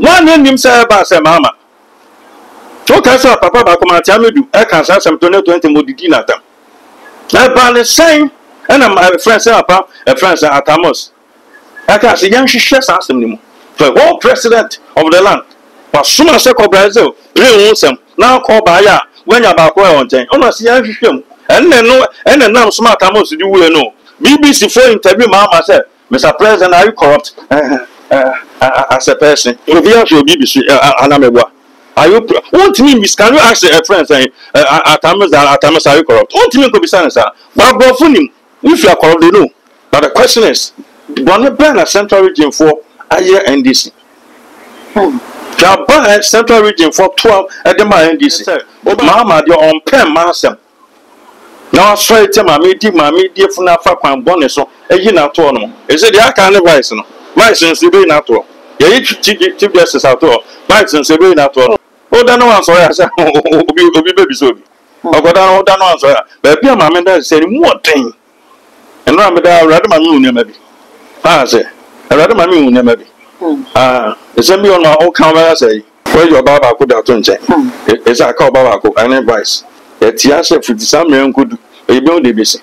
One name say ba say mama. To ka so papa ba kuma tia medu e kan sa sem 2020 modidi na tam. Na ba le say and my friend say papa a friend say Atamos. I can see young share sa asem ni mu. The whole president of the land. But soon as ko Brazil, we won some. Now call by ya when you ba ko e on ten. Ona see young hwehwem. And now smart Atamos do we know. BBC for interview mama say, Mr. President, are you corrupt? As a person, if you have your BBC, are you? What mean is, can you ask a friend saying, Atamas, are you corrupt? What mean could be saying, sir? But if you are corrupt, they know. But the question is, one ban a central region for a year NDC. You are ban central region for 12 at the NDC. Mama, you're on pen, master. Now, sorry, tell my media for now, Fakan bonus, a year not to is it the kind of vice? License, you be not to. You chief justice out of license, you be not to. Oh, then no one sorry, I said, oh, be baby so. I got down, no one sorry. But Pia Mamma said, what thing? And I rather my moon, maybe. I say, I rather my moon, maybe. The same on my own camera say, where your Baba could have turned. It's a call Baba and advice. Tiasha for some young good, a build the busy.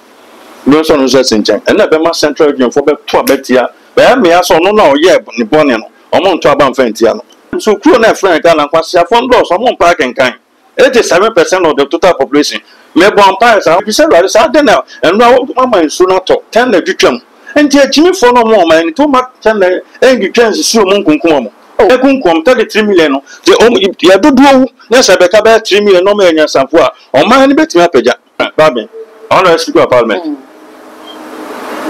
No son was in Jan, and never my central region for Betia. But me, I saw no, yeah, Bonian, or Montaban Fentiano. So, Crona Frank and Quasia from Loss, or Monpark and Kind. 87% of the total population. Me bonfires are said, I don't know, and now Mamma is soon talk, 10 the Duchum. And dear Jimmy for no more, man, too much 10 and you can see Munkum. Oh, 33 million. The only you do, yes, I bet 3 million no man, yes, and for or my bet me up a jack. Babby, honor speaker of parliament.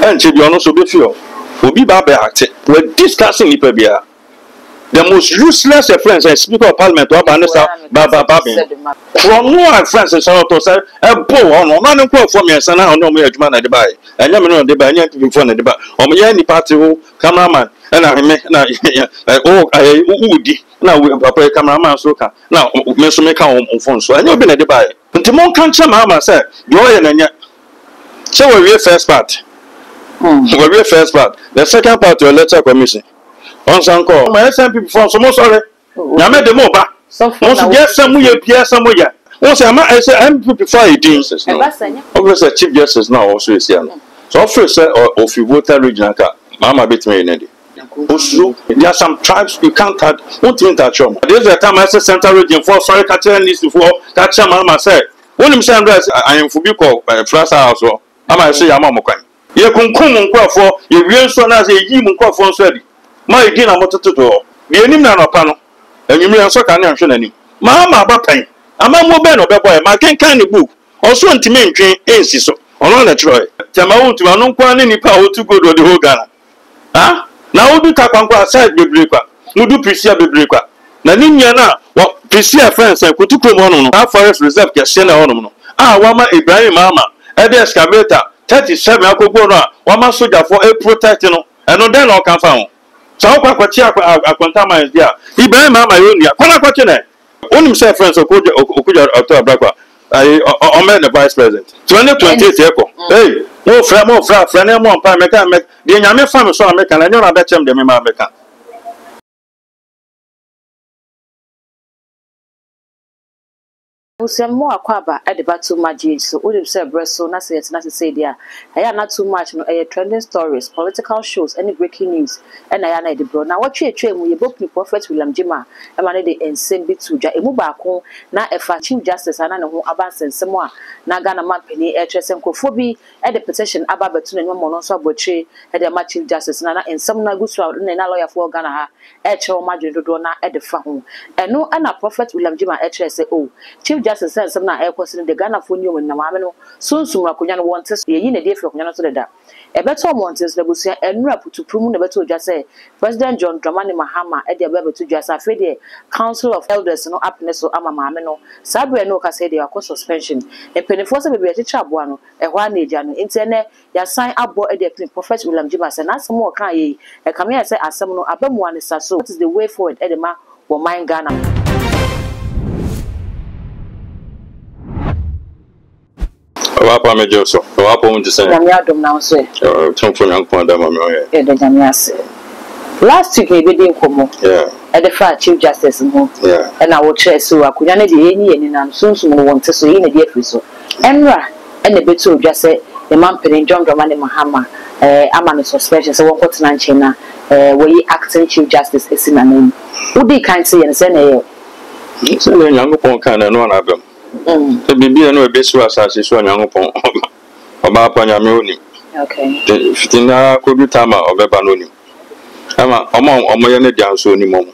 And she be honest with you. Will be Babby acted. We're discussing Ipabia. The most useless friends and speaker of parliament to Abanessa Babby. From no friends and Sanoto said, a bow on one quote for me and Sana on no mere man at the buy. And you know the buy before the bar. Or me any party who cameraman. And I Woody. Now we are cameraman so now Mr. Make on phone. So I know been at the buy. And Timon can't some mamma said, Joy and yet. So we're first part. We're first part. The second part to a letter commission. On some call. My SMP before so sorry. I made the mobile. So yes, somewhere, Pierre, somewhere. Once I said, I'm before 18 says no. Obviously, Chief Justice now also is here. So, first, or if you vote a regional car, Mama bit me in it. There are some tribes you can't touch, won't even touch them. There's a time I said Central Region for sorry, catching this before, catch Mama said. When him say, I am for you call Frasa House, I might say, I'm a mokai. You can come on call for your real son as a human call for ready. My dinner, what to do. The enemy on panel, and you may also can't answer any. Mama, Bappay. I'm a mobile or boy, my kind of book. Also, to me, ain't so. On the Troy. Tamawu to an unquan any power to go to the whole Ghana. Ah? Now, do tap on side Biblica. No do Prisia Biblica. Naniana, what Prisia friends and Kutuku Mono, our forest reserve, Cassina Onomo. Ah, Wama Ibrahim Mama, Eddie Excavator, 37 Akobona, Wama Soja for a protectino, and no then all can found. So, Quatia, a contama is there. Ibrahim Mama, Unia, Quaquatine. Only say friends of Okuja October, I met the vice president. 2028 echo. Hey, more friend, more Pameka, make the Yami family so American, and you're not bet them the American. Some more quaba at the battle magic, so would have said breast so not to say there. I am not too much no trending stories, political shows, any breaking news, and I am the bro. Now what you train when you book the Prophet William Jima, and manade and send bit to Mubako, now if I Chief Justice and I know Abbas and Samoa, Nagana Mampany, Airtress and Kofobi, at the petition about Betun and Monosa Botche, at the Chief Justice, and some Nagusu and a lawyer for Ghana, Aircho Madrid Dona at the phone. And no, and a Prophet William Jima Airtress say, oh, Chief Justice says some na air question the Ghana for you and Namano, soon Sumakuyan wants ye in a day for Kuyan to the da. A better wants the Busia and rap to prove the better just say President John Dramani Mahama at the Bible to just a Fede Council of Elders no happiness or Amamano, Sabra no Cassa de Acco suspension, a pennyforce will be a teacher one, a one age and internet, ya sign up board at the Prophet William Jimas and ask more can ye, a come here say as someone abem one is so what is the way forward Edema or mine Ghana. Wapa mejo so. Wapa unti say. Jamia dom now say. Tonfo nyankopon da ma me. The jamia say. Last week we did komo. Yeah. at the far Chief Justice and I will chair so I could not be any and soon want to see in a dear friso. Enra and the bit of just say the man penny John Dramani Mahama, I'm on a suspension, so one quarter and China, where you acting Chief Justice is in a name. Would be kind to say a so the young upon can and one of them. The baby and no best was as is one young upon about Panyamuni. Okay. The 15 could be Tama or Bebanoni. Among Omoyane Dianso ni mom.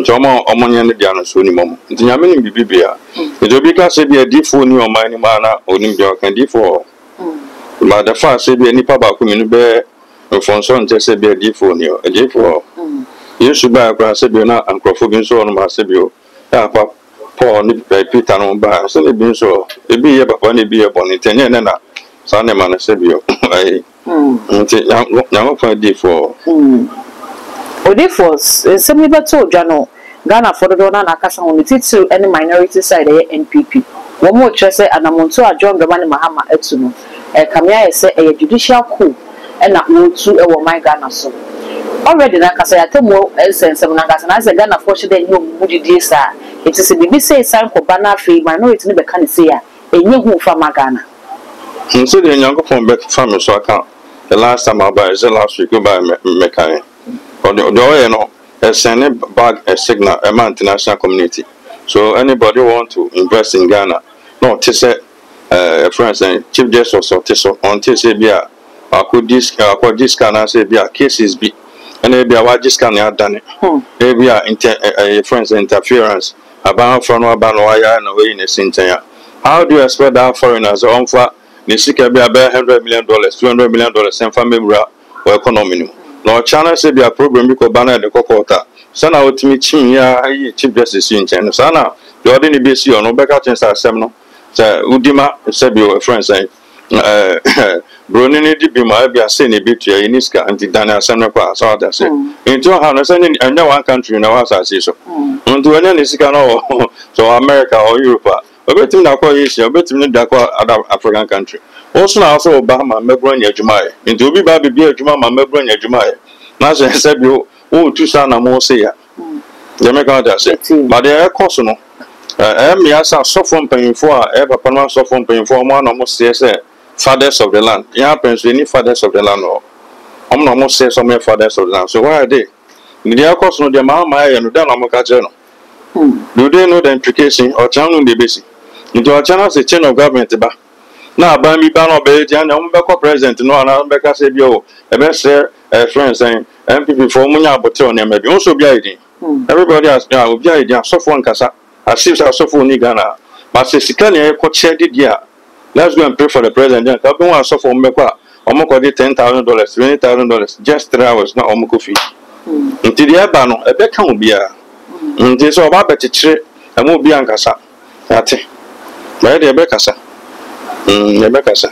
Joma Omoyane Dianso ni mom. The Yamin Bibia. It will be class be a default new mining mana or New York and default. But the first say be any papa coming bear from son just be a default new, a default. You should buy a grass and Crawford so on Massibio. Paul Peter on bar, so they been so. It be about when it be a bonnet and Sunday man Sebio. Young for default. Default, semi told Jano, Ghana for the Dona Nakasa on the to any minority side NPP. One more trust and a Montoa John Dramani Mahama Etsuno. Kamia say a judicial coup and not move to a woman Ghana so. Already, Nakasa, I tell more essence of Nagas and as a Ghana fortune than you would you sir. It is a BBC sign for Bana free minority never can see a new home from Ghana. So the young from family so account. The last time I buy is the last week by Mekai. Or the you know, a sending back a signal among international community. So anybody want to invest in Ghana, no, to say, friends and Chief Justice or Tiso on TCBA, I could this can I say be a cases be, and maybe a what this can have done it. Maybe a friends interference about from Abanwaya and away in a Sintaya. How do you expect that foreigners on for the sick be about $100 million, $200 million, and family or economy? No China say be a problem because Bana the Kokota. Sana out me chin ya Chief Justice in China. Sana, the ordinary BC or no back out in Seminole. Udima said your friends say, Brunini be my be a senior bit to Iniska and Dana Sanapa. So that's it. Into a house and no one country now as I see so. Into any Niscano, so America or Europe. A bit in Aqua is a bit in the other African country. Also, also Obama, Mebronia Jumai. Into be Baby Beer Juma, Mebronia Jumai. Nasa said you, oh, two son and more say. The American say, but they are cosmo. Me as a soft paying for ever Panama soft paying for one almost says fathers of the land. It happens any fathers of the land or almost say some fathers of the land. So why are they? They are cosmo the Mama and then Amacajano. Do they know the implication or channel the basic? Into a channel a chain of government. Now, by me, Bano Belgian, I'm back president, no, and I'm back as a bio, a best friends saying, MPP for Munya Boton, maybe also be idea. Everybody has now be idea, so one casa, as if I saw for Nigana. But Sicania could share the year. Let's go and pray for the president. I've been one so for Mekwa, Omoko did $10,000, $20,000, just 3 hours, not Omoko fee. Until the Abano, a beck can be a. This is about better, and will be Ancasa. That's it. Where the Beccasa. Nebekasa.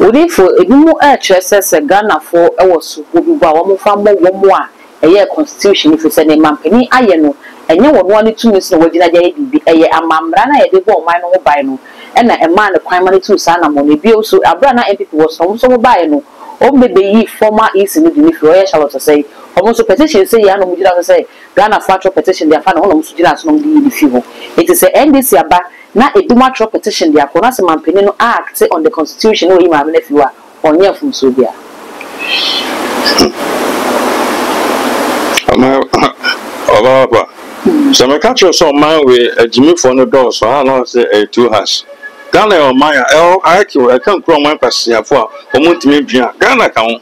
Odi for ebimu says a Ghana for was Uba one family one more a year constitution if it's a name company ayeno and you want 2 minutes no wajina be a mambrana a debo mine or bino and a man a primary 2 sana money bill so a brana MP was so bino or maybe former east in the Unifor Charlotte say almost a petition say ya no mujina say Ghana for petition their fan almost did no the fever. It is a NDC about na edumatro petition dia ko na se mampeni no act on the constitution o ima na fiwa onye funso bia Oba so me catch so man we Jimmy for no door so I know say a 2 hash Ghana o man I can grow man pasiafo a omuntimi dua Ghana kan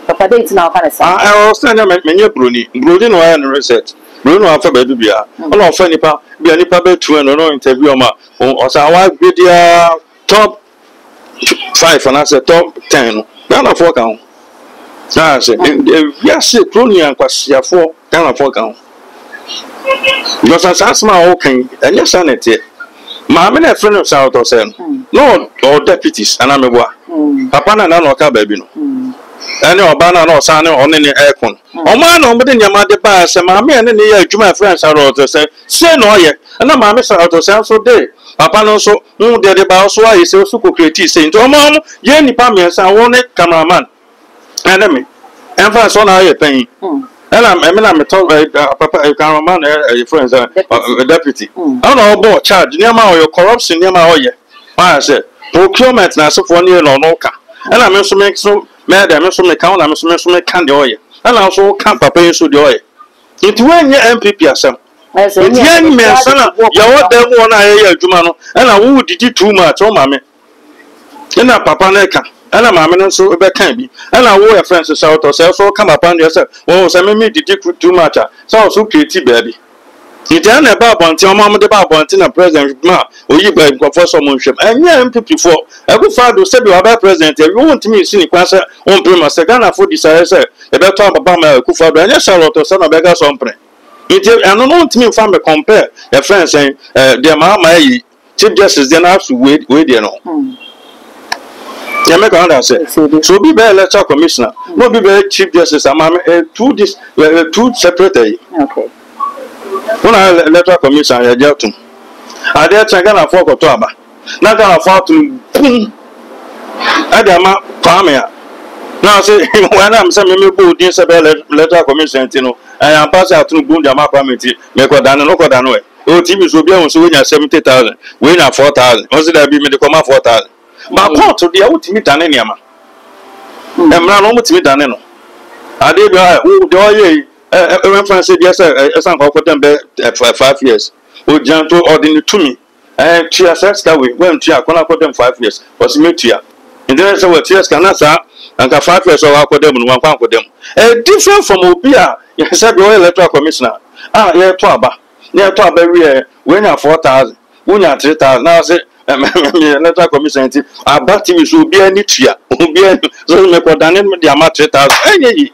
papa date na o kana sa I was saying me bruni no I no research Bruno after baby bia all of nipa bia nipa be 2 no interview ma o say wa media top 5 and I say top 10 Ghana for kan na say yes crony kwasiafo Ghana for kan because as ma o kan anya sanete ma me na friend of south or say no or deputies and ameboa papa na no ka baby no any obana no sane one ni aircon o ma no mbe de nyama de ba se ma me ne ne ya adwuma friends are to say no ye na ma me sa to say so dey papa no so de ba so ayi se so ko create say nto mo ye nipa me sa won cameraman enemy emfa so na ye pen and I'm told Papa Karaman, your friends, deputy. I don't know about charge, near my corruption, near my oil. I said, procurement, and so for near Noka. And I'm also make so mad, I'm also make count, I'm also make candy oil. And also can't pay so the oil. It when your MPP are some. Young man, son, you're the one I hear, Jumano, and I would did it too much, oh, mammy. And a papa neka, and a mammy, so a can be, and I wore a Francis out or so come upon yourself. Oh, some me did it too much, so pretty, baby. You tell about until Mamma the Bob until a president, ma, or you buy for some moonship, and yeah, MPP for a good father said you are a president, you want to meet Sinic Quassa on Primus, a gun for desire, sir, about talk about my Kufa, and yes, Charlotte or son of Beggars on prey. And I don't mean from compare a friend saying, dear Mamma, Chief Justice, then I have to wait, you know. Make answer. So be very electoral commissioner, no be very Chief Justice, two separate. Okay. When I electoral commissioner, I get to. I dare Chagana for Kotoba. Not gonna fall to boom. Adama Pamea. Now say when I'm saying me board in electoral commission, you know, I am passing out to boom the map committee, make what done no done way. Oh, TV will be on so win 70,000, win 4,000. Was it I be me to come 4,000? My court to the ultimate done any ama. And man almost me done no. I did the when France said yes, I sang for them 5 years. Oh, gentle ordinary to me. And Chia says that we went to them 5 years. Was me to ya. And then I said, what tears can answer, and 5 years or for them and 1 pound for them. Different from Obia, you said your electoral commissioner. Yeah, Twaba. Near Twaba, when you're 4,000, when you're 3,000. Now I say, electoral commissioner, our back team will be any chia, will be any, so make what done with the amount 3,000.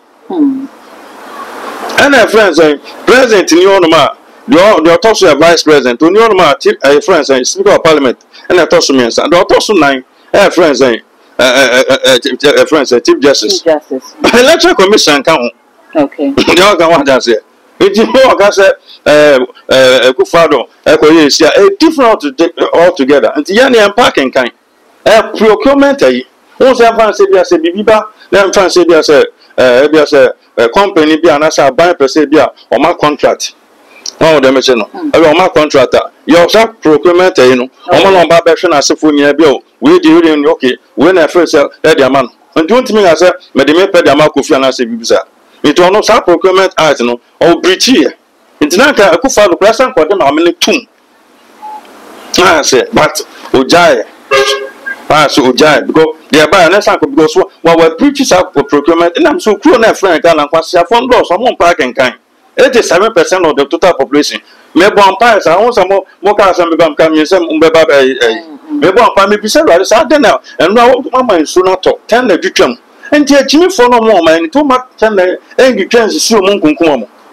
And our friends say, President in Yonoma, the Autosso Vice President, in Yonoma, a friend saying, Speaker of Parliament, and a Autosso means, and the Autosso 9, a friend saying, a friend say, Chief Justice. Electoral Commission count. Okay. The other one does it. It's more, I said, a good father, a different altogether, and the young and parking kind. A procurement, also have fancy as a Biba, then fancy as a company be an answer by per se or my contract. Oh, the machine, my contractor. Your procurement, you know, on Babation as a full year bill. We do in okay when I first sell the man. And don't mean as a Medime Pedamakufian as a Biza. It will not have procurement as no or breach here. It's not a good father present for them. I'm in a tomb. I say, but Ojai. So Ojai, because they are buying a sample because what we're preaching up for procurement, and I'm so cruel and frank and I'm from laws, I'm on parking kind. 87% of the total population. Maybe on pies, I want some more cars and become coming some Umbeba. Maybe on Pammy Pisa, I don't know, and now Mamma is soon not talk, 10 the Ducum. And yet, Jimmy for no more, man, too much 10 angry chance to see a monk.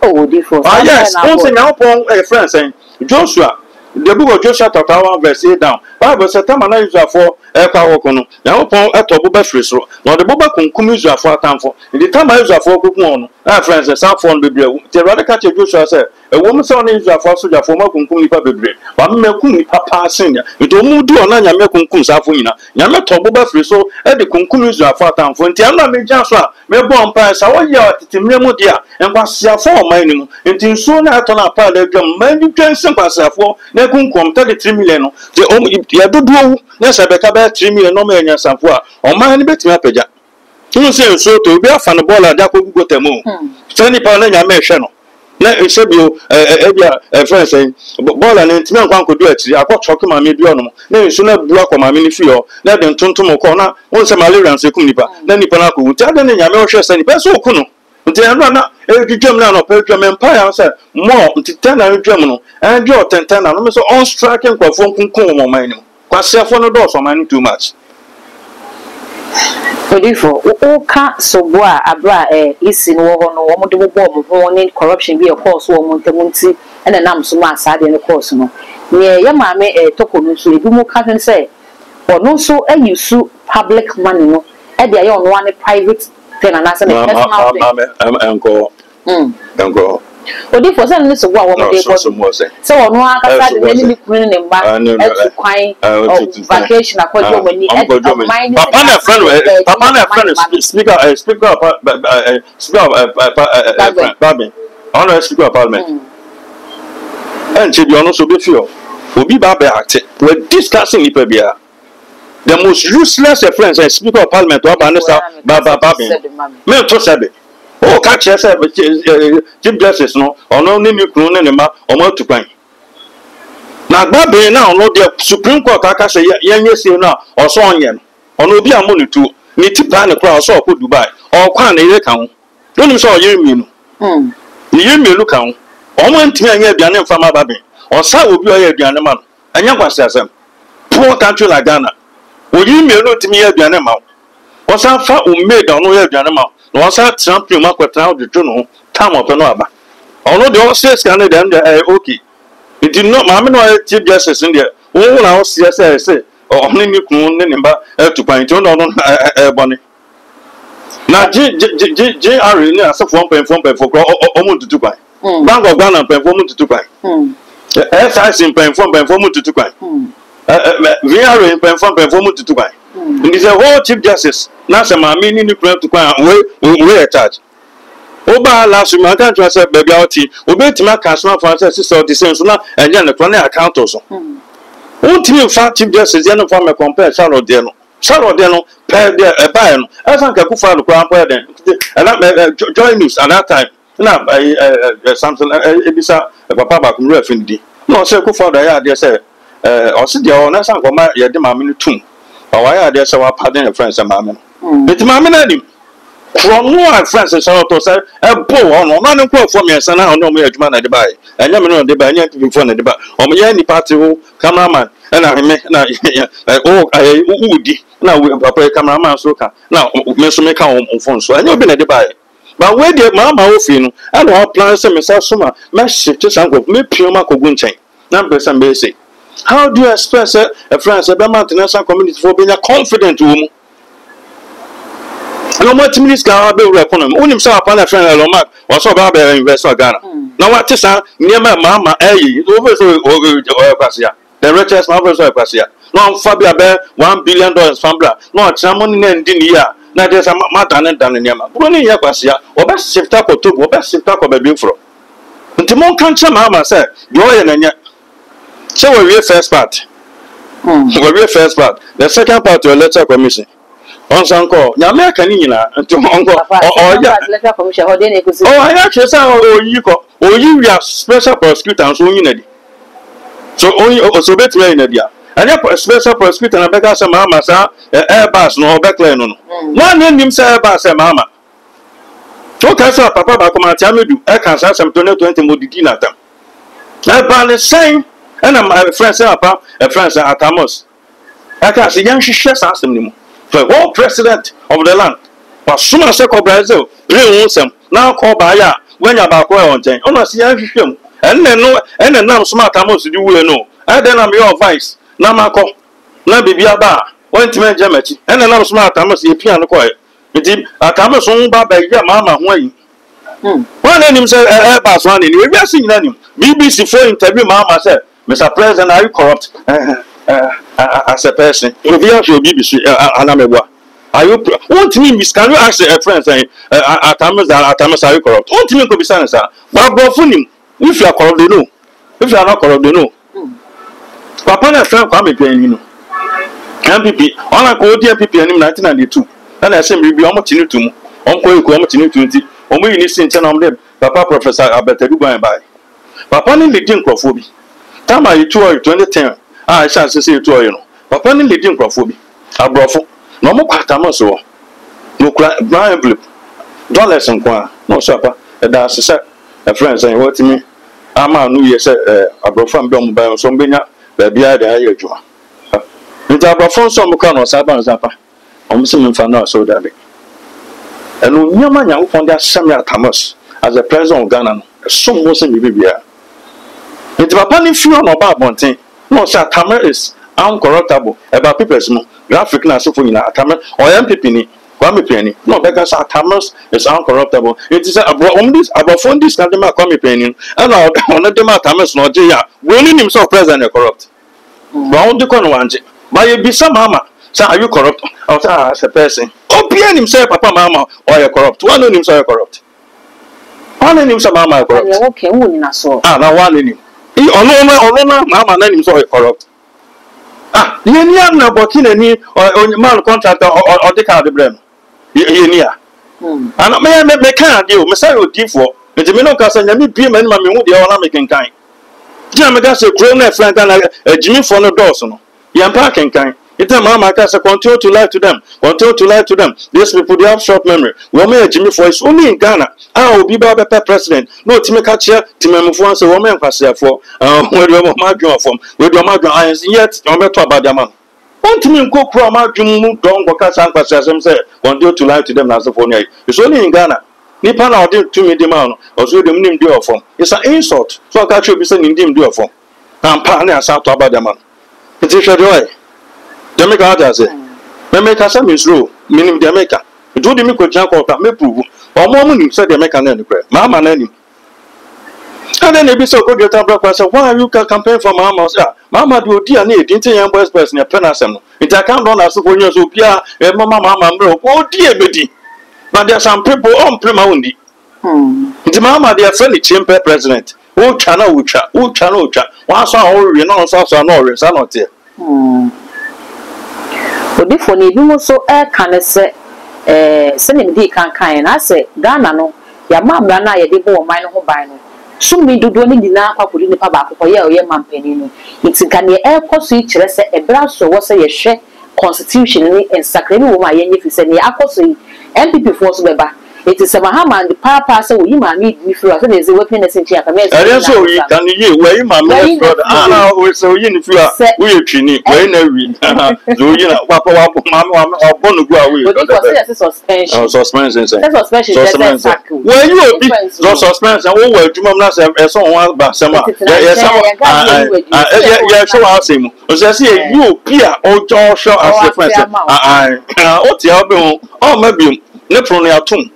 Oh, different. Yes, once now upon a friend saying, Joshua. The book of Joshua chapter 1 verse 8 down. Bible says, "Time and is for Ekawokono." Now upon a tobuba frisro. Now the boba kunkum is for a time for. In the time I use for Kukuon, our friends, the South Phone Bible. The Radical Joshua said, "A woman's son is for soldier for Makunkum Bible. But Mekumi Papa Senior. It will move to another Mekunkum Safuina. Yama tobuba frisro, and the Kunkum is for a time for. Tiana me Joshua, Melbourne Pass, our year at Timiamodia, and was your for mining. Until soon I turn up the drum, man, you can send us for. Kunkum 33 million. The only you do, yes, I better 3 million no man as a four or my bit me up. You say so to be a fan of baller that could go to moon. 20 pound in your mention. Let it should be a friend saying, Ball and intimate one could do it. I got talking my medium. Then you should not block on my mini feel. Let them turn to my corner. Once a Malarian Sekunipa. Then you can tell them in your motions and best so kuno. Until every German or Belgium Empire said more until 10 German and your 10 and so on striking for phone Kunkum mining. Quasi for no doors for mining too much. For Oka Soboa Abra is in war on one of the bomb warning corruption be a course or Montemunti and a name so much sad in the course. Near Yamame a token so you can say, or no so a you sue public money no at the one private. Then I said, "Uncle, Odi for say so wa wo de ko. So ono aka de ni kunu ne mba etu kwan vacation akọjọ mani papa na friend speaker Babin honor speaker of parliament and che bi ono so be feel obi ba be act we discussing ipa bia the most useless friends and speaker of parliament wa ba nesa Babin me to sabe o ka che say chief justice no ono ni kunu ne ma o ma tukwan na Babin na ono the supreme court aka say yenye say na oso onye ono obi amonitu ni tipa ne kra oso ko Dubai o kwa na ire kan no nim so oye mi no ni yemi elu kan o mo ntimi anya aduane mfama Babin o sa obi oye aduane ma no anya kwase asem poor country like Ghana o yemi elu ntimi aduane ma o sa fa o made on oye aduane ma no o sa champion ma kwetna o de to no tam ope no aba ono de o say scan dem okay it did not ma me no chief justice in there o na o say o ni kunu ne mba etupan ti no boni na JR ni asefo 1.4 kro omo tutu kwan Bank of Ghana 1.4 tutu kwan SIC 1.4 tutu kwan VR 1.4 tutu kwan and is a whole chief justice na se ma me ni kura tutu kwan we charge oba last week man kan try say baby out obetima customer for say so the same so na enye na kwan account so untimi fa chief justice no for me compare Charlotte there no pay there buy no esan ka kufa no kwan po den join news at that time na something ebisa papa ba kumru afindi no say kufa da ya there say o se there o na san ko ma ye de ma me no tum o wa ya there say wa pardon friends ma me no it ma me na dim from no friends say to say bo no na nko for me say na no me aduma na de buy enya me no de buy enya before na de buy o me ya ni party wo cameraman na me na udi na we papa cameraman so ka na me so me ka on phone so anya obi na de buy but we dey mama ofi no and our plan say me say so ma me shift sango me pio ma kogu nchen na person be say how do you expect a friends be international community for being confident wo mu no more ministers ka be we economy unim say apa na friend Elon Musk was so ba be investor Ghana na what is niam mama over so kwasia the richest man over so kwasia no fabia be $1 billion fambra no tramon na ndi ni ya na dey say mata na dan niam bro ni ya kwasia oba shift up to oba shift up ba be fro nti mon kan cha mama say do ye na nya say we first part we first part the second part to electoral commission on sanko nyame aka ni nyina nti onko ya electoral commission ho dey na ekusi ya chesa oyi we are special prosecutor so nyina di so oyi so betwe na dia anya special prosecutor na beka say mama sa airbus no backline no na nim say airbus say mama to ka say papa ba ko ma tiamedu e kan say 2020 modidi na tam na ba le say and my friends say papa friends Atamos aka say yan hwehwe sa asem ni mu the whole president of the land was soon as Brazil bring some now call by ya when you about on ten on see him and then no and then now smart Atamos do we know and then I'm your advice na mako na bibia ba went to Germany and then now smart Atamos e piano ko e Atamos on ba ba ya mama ho yi one name say pass one ni we see na nim BBC for interview mama say Mr. President are you corrupt as a person if you have your BBC anamebwa are you what mean can you ask a friend say Atamos are you corrupt what mean ko be say sir but funim if you are corrupt they know if you are not corrupt they know papa na friend kwa me plan you know MPP ona ko di MPP anim 1992 na say me bi omo tinitum onko eko omo tinitum omo yi ni sin na omo papa Professor Abetadu Gwan bai papa ni le din krofo bi tama yi 2010 I shall say to you. Papa ni leading crofo bi abrofo no mo kwatama so no kra brown envelope dollars nkwa no so papa e da se a friend say what me ama no ye say abrofo am be mo ba so mbenya ba bia da ya adwuma nta abrofo so mo ka no sa ban sa pa o mo se me fa na so da be eno nyama nya wo fonda sham ya Atamos as the president of Ghana no so mo se me bibia nta papa ni fi no ba bonten no sir Atamos is uncorruptible about people's mo graphic na so for nyina Atamos o MPP ni Kwame Penny. No, because Thomas is uncorruptible. It is about phone this Kadema Kwame Penny. And on the Dema Thomas no Jaya, winning himself president corrupt. Round the corner one. But you be some mama. So are you corrupt? I say as a person. Oh, Pian himself, Papa Mama, or you corrupt. One of himself corrupt. One of himself Mama corrupt. Okay, who na so. Now one in him. He Mama, and himself corrupt. You na Burkina ni or man contractor or the car the brand. Here. And me can't deal. Messiah deal for. The Mino Casa, and me be man, mammy, who the other making kind. Jimmy got a grown friend and Jimmy for no Dawson. Yan parking kind. It's a mama casa continue to lie to them. Continue to lie to them. These people they have short memory. Woman Jimmy for it's only in Ghana. I will be better president. No Timmy catcher, Timmy Mufans, a woman for where you are from, where you are irons yet, I'm better about the man. One Timmy go from my Jim don't work as Uncle said, continue to lie to them as a phone. It's only in Ghana. Nippon or did to me the man, or so the name do from. It's an insult. So I catch you be sending him do from. I'm partner as out about the man. It's a joy. Jamaica has it. Jamaica some is low, meaning Jamaica. You do the Miko Janko, may prove, or more money said Jamaican any prayer. Mamma nanny. And then they be so good, your brother said, why are you campaign for Mamma? Mamma do dear need, didn't you boys person, a penasem. It I can't run as when you're so clear, Mamma, oh dear Betty. But there are some people on Primamundi. The Mamma, they are friendly chamber president. Oh, channel, oh, channel, one saw all you know, so no, are not here. Odi for ni bi mo so kan se se ne di kan na se Ghana no ya mamra na ye de bo man no ho ban no sumi dodo ni dina akwakodu nipa ba akoko ye oye mampani no itinka ne koso kire se ebra so wo se ye hwe constitution ni ensakre ni wo ma ye nyefi se ne akoso MPP for so beba it is a Mahama and the papa so you ma me through as they say working in Central America. And so you can you where you ma me brother we so you if you are we training where na we so you na papa wa bonu go away. But it was suspension. Suspension say. Suspension. Where you be so suspension we were juma na say so one ba sema. Yeah show us him. O say you peer o show as the friend. O ti abi o ma bi ne pro no atum.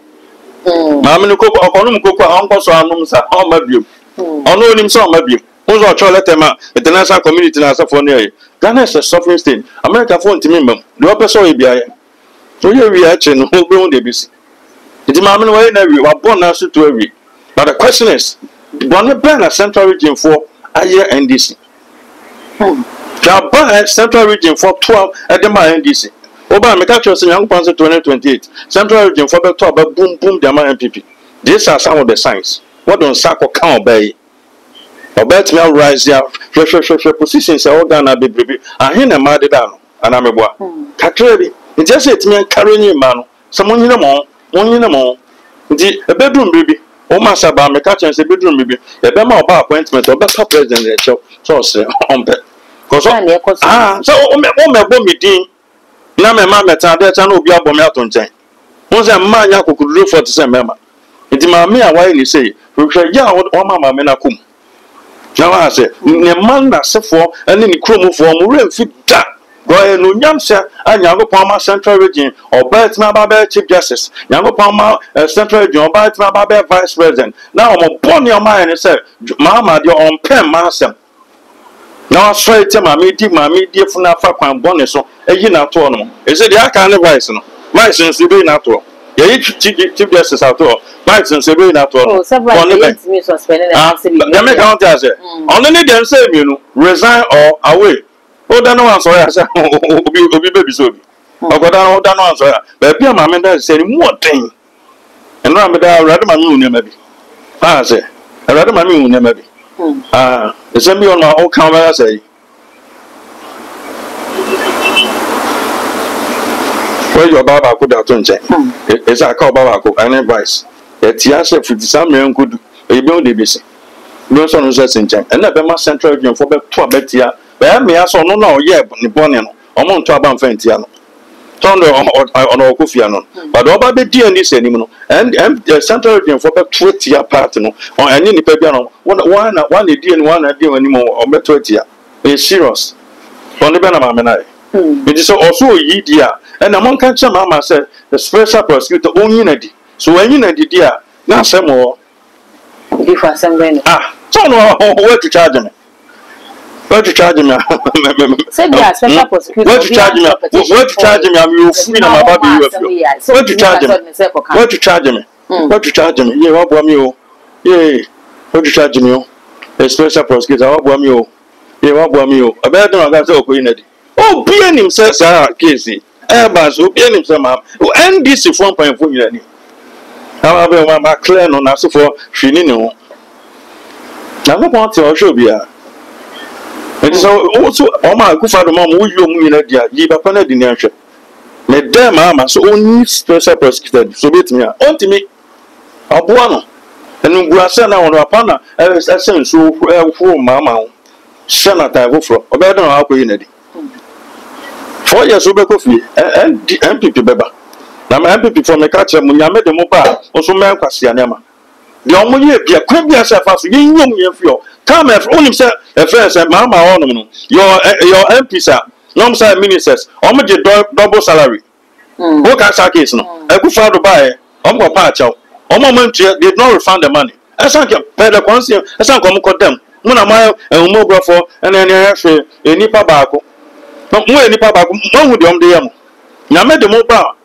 Mammy Coco, Coco, Uncle Sam, all my view. On him saw my view. Who's our child letema, international community as a phone? Ghana is a suffering state. America phone to me, the upper soil be I. So here we are, who grown the BC. It's Mammy way every one born answer to every. But the question is, one ban a central region for a year NDC. Ban central region for 12 at the NDC. Oba me catch us in young Panzer 2028. Central region for the top boom the MPP. These are some of the signs. What don't Sako can obey? Obey me rise here. Positions are all done at baby. I hear a mad down and I'm a boy. Catrebi. It just said to me carrying you man. Someone you know more. One you know more. A bedroom baby. O master ba me catch and say bedroom baby. A bema about appointment or better president so say on pet. Cause so o me din. Na me ma meta de cha na obi abom ya to nchen mo se ma nya kokuduro 40 mema nti ma me a why ni say hwehwe ya o ma me na kum na wa se ne man na sefo ene ni kromofo mo remfi da go e no nyamse anya go pama central region obat na ba be chief justice nya go pama central region obat na ba be vice president na o mo boni o ma ene se ma de on pen ma asem now straight to my media for na fa kwan bonus so eyi na to no e say dia kan vice no vice nso be na to ye chief justice at all vice nso be na to no on me suspend na dem make count as only dem say me no resign or away o da no answer ya say obi baby so obi ogoda o da no answer ya ba bia ma me da say ni mu oden eno am da rade ma me unu ma bi ah say rade ma me unu ma bi it's a me on my own camera say. Where your Baba could have done, it's a call Baba and advice. A Tiasha for the summer could a build the busy. No son was in Jan, and never my central region for Betia. But me, I saw no, yeah, Bonian, or Montaban Fentiano. Tondo on Okufiano, but over the DNA anymore, and the central region for Betia partner or any Pepiano. One idea and one idea anymore or Betia. It's serious. On the Benamamana. It is also ye dear, and among catch Mama said the special prosecutor only nadi. So when you nadi dear, now some more. If I send when So no, where to charge me? Where to charge me? say be a special prosecutor. Where to charge me? Where to charge me? I'm your free my baby. Where to charge me? Where to charge me? Where to charge me? Yeah, what about me? Yeah, where to charge me? A special prosecutor, what about me? Yeah, what about me? I better not have to open it. Oh, being himself, Casey. Airbus, who being himself, and this is 1.4 million. However, my clan on us for Shinino. Now, I want to show you. It is also, oh my good father, Mom, who you mean at the Yibapana dinner. Madame, Mamma, so only special prosecutor, so bit me, on to me. Abuano. And we are sent on a partner, as I sent so for Mamma. Senator Wofro, or better how we need. 4 years over coffee, and MPP Beba. Now, MPP from the catcher, when I met the mobile, also man Cassianema. The only year, could be as a fast young fuel. Come have only himself, a friend said, Mamma Ornament, your MP, sir, long side ministers, almost double salary. What can I case no? I could find to buy, Uncle Pacho, or moment did not refund the money. I sank your pedal conscience, I sank come condemn. Muna mile and more for and then actually a nipa baco. No more nipa baco, one with the yam. Yammed the mobile.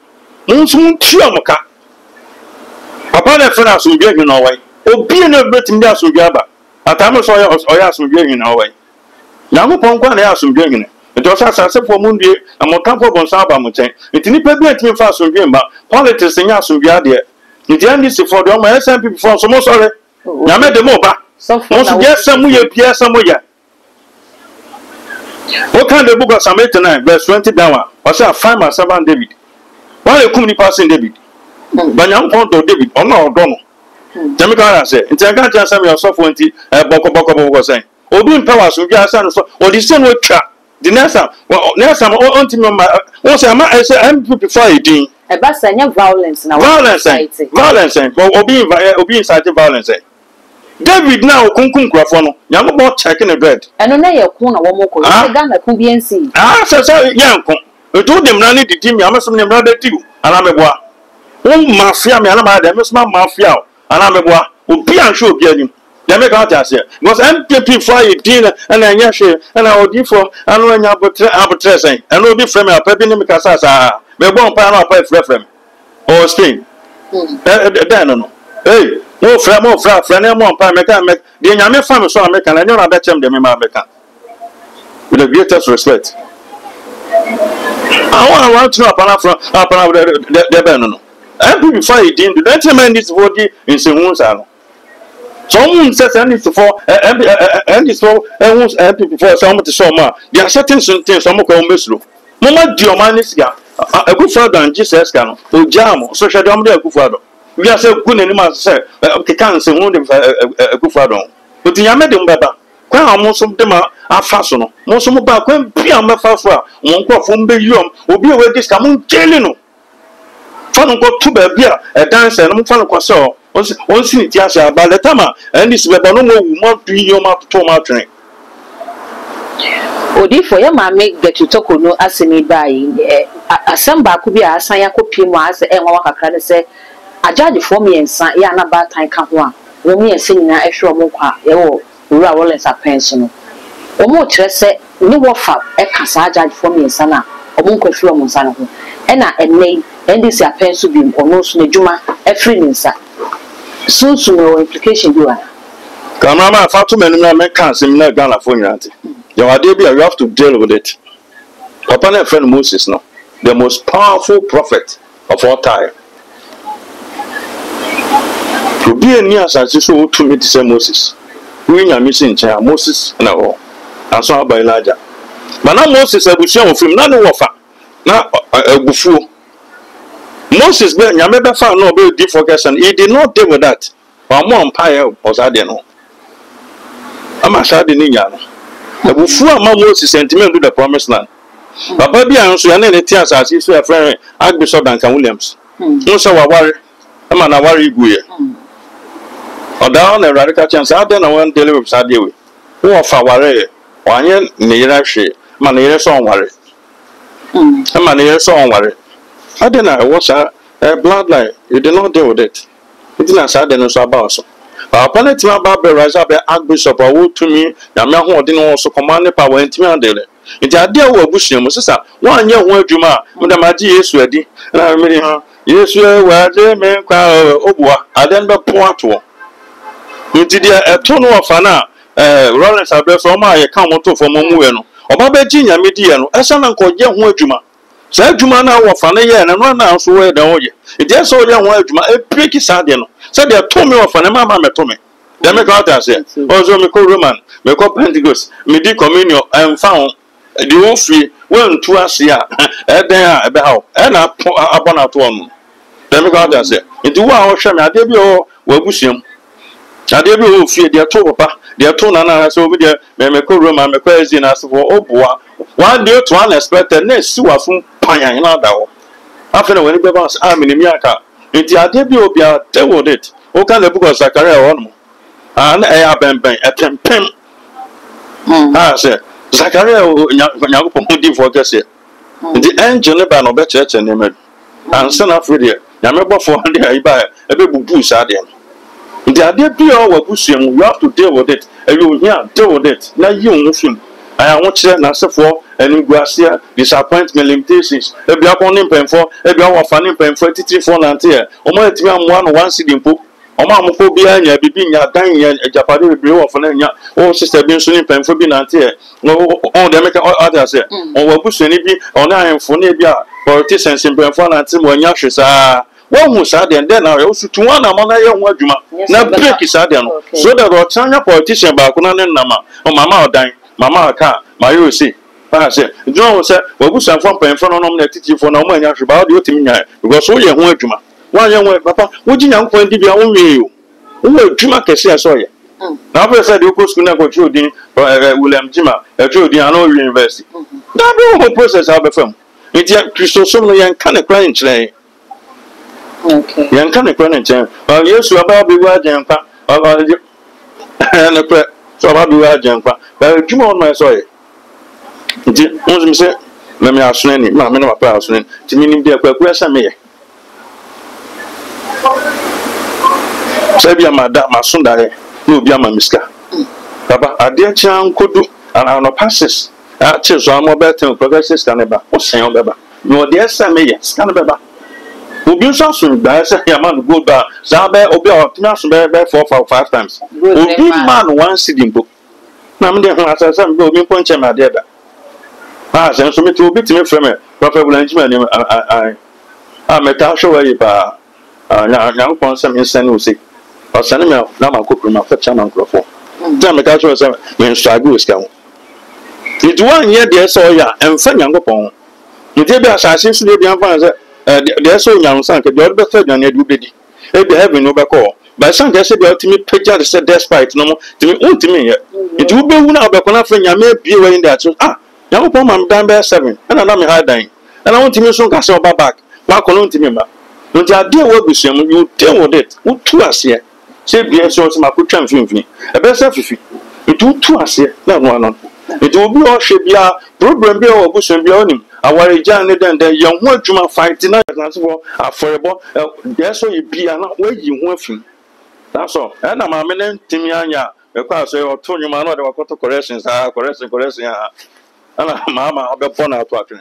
Moon Chiamaka. Upon a friend will be in our way. Oh, be in a bit in that Sugaba. At time of Oyas will be in our way. Now, upon one house will be in it. It was as I said for Mundi and more comfortable on Saba Mountain. It in a bit fast will be, but politics in Yas will be there. It ended for the SMP before so much sorry. Yammed the mobile. Once yes, somewhere, Pierre, somewhere. What kind of book of Psalm 89, verse 20 down? I say, I find my servant David. Why you come passing David? But young point of David, or no, Donald. Jamaica say, it's a guy just some your soft 20, Boko was saying. Obin powers will get son, or the same with trap. The next time, well, next time, on to my once I say, I'm before you ding. A bus and violence now. Violence, or being cited violence. David now kunkum krafono nyamo bo checking the bread eno na ye kun na wo moko ye ga na kun bi ensi so yanko eto dem na ne didi mi amasom ne mra da tiu ana meboa wo mafia mi ana ma da mesoma mafia ana meboa obi an show obi anim dem make out ase because MPP for you din na anya hwe na odi for anu anya abotre sen eno obi frame apa bi ne mikasa sa mebo mpa na apa frame o Spain no hey more friend, and more time. The Yami family so American, and you're not that the American. With the greatest respect. I want to know upon the Benno. And before he didn't, that man is body in Simon's. Someone says, and it's for and it's for and wants before some to show more. There are certain things some of them miss. Mama Diomanisca, a good father and Jesus can, who jam, social dombe a good father. We are so good and must say, can't say one of a good father. But the Yamed Baba, quite most of them are fashionable. Most of them are quite beyond Fafra, one crop from Belgium, will be away this come Jelino. Fun got to be beer, a dancer, and fun of so. Once in Tiasha, by the time, and this Babano more 3 years to Martin. Odi for your mamma get to talk no as me by a samba could be a sign copy was and one say. A judge for me and son, yana bad time come one. When we are singing a extra mocha, rural as a pension. Or more say, no waffle, a cassa judge for me and son, or monk of Flom son. And I name, and this a pencil beam or no sooner Juma, a free inside. Soon no implication you are. Come on, Fatu men can't seem no Ghana for you, auntie. Your idea, you have to deal with it. Upon a friend Moses, no, the most powerful prophet of all time. To be a near as so to meet the Moses. We are missing Moses and all. And so by Elijah. But now Moses, I will show him none of now a buffo. Moses, Ben, you never found no very deep focus, and he did not deal with that. Or more empire was I don't know. I'm a sad in Indiana. The buffo among Moses sentiment to the promised land. But baby, I answer any tears as if a friend, Archbishop Duncan Williams. No, so I worry. I'm an worry good. Or down a radical chance, I don't know when deliver Sadia. Who are Faware, 1 year near she, Manera song worry. Man, yes, on worry. I didn't watch a bloodline. You did not deal with it. It didn't say then so about so. Upon it, my barber rise up the Archbishop or wood to me, Yamaho didn't also command the power in Timandale. It's the idea of Bushim, sister. 1 year word you ma, when the Maji is ready, and I mean, yes, you were there, man, Obua, I then be poor. Into the tunnel of Fana, Rollins are from my account for Momueno, or Baba Ginia Mediano, as an uncle young word you ma. Said Jumana or Fana and run out so where the oye. It just so young word you ma, a pricky sadiano. Said they told me of an mamma met me. They make out as it. Also, me call Roman, me call Pentecost, me de communion, and found the old free, well, to us here, there about, and upon our one. They make out as it. Into our shame, I did your Wabusium. I did you fear their toe, papa, their tone, and I saw over there, me call Roman, me call Zina for Oboa. 1 day to unexpected, next, so I from Paya in our after when it was I'm in Miaka. Into a debut will be a table it. What kind of book of Zachariah on? And I have been a tempen. I said, Zachariah, young people for Cassia. The engine about no better and name it. And son of Lydia, Yamaba 400 I buy a big goose at them. The idea be our Bushim, you have to deal with it, and you will deal with it. Now you move. I want to answer for and Gracia, disappointment limitations. If you are on him paying for, if you are fanning paying for 33 nantier, or more than one seeding poop, or mamma behind you, be your dying a Japanese brew of an enya, or sister being swimming paying for being nantier, or the American others, or Bush and be on iron for Nebia, politicians in Brentford and Tim when Yashis are. One was sad and then I also to one among a young word, now break is sad, so that our China politician back on Nama, or Mamma dying. Mama car, my you see. I said, John said, well, we send from paying for no teaching for no money about you to me because so young word, Juma. 1 young way, Papa, would you now point to be only you? Who will Juma can see I saw you? Now, I said, you could go through the William Jima, a true Diano University. That whole process I'll be from. It's yet Christosum young kind of crying today. Okay. Young kind of crying chain. Well, yes, you about be word and a so about the right jump, but you want my soil. Once say, let me ask any, my men of a person, to mean their question me. Sabia, my son, you be my miska. Papa, a dear child could do, and I know passes. I choose one more better progressive Scannaba, or Saint Baba. No, dear Sammy, Scannaba. Who be something that I a man go back, Zabe, Obi, or Timas Bear 4 or 5 times. Who be man 1 seeding book. Now, as I said, go in punch my dead. Ah, send some to be to me from a proper Benjamin. I met a show a young person in San Lucy. Or send me now, my cook room after Chaman Crawford. Then the catcher was when Strago is count. It's 1 year, dear Sawyer, and Fan Young upon. You did be assassins to be unfound. There's so young son, the other third than Eddie. If they have no back call. By some guess about to me, picture said despite no more to me, own to me. It will be one of the Conafrin, I may be in that. Ah, young upon my down by 7, and I'm hard dying. And I want to miss some castle back. Back alone to me, ma. Don't you deal with him, you deal with it. Who to us here? Say, be so my good champion. A best of you. It will to us here, not one. It will be all should be a problem be or bush and be on him. Our journey then the young one to my fighting for affordable. That's why you be not where you want him. That's all. And I'm a man, Timiania, because I told you, man, what the corrections are correcting. And Mamma, I'll be born out watching.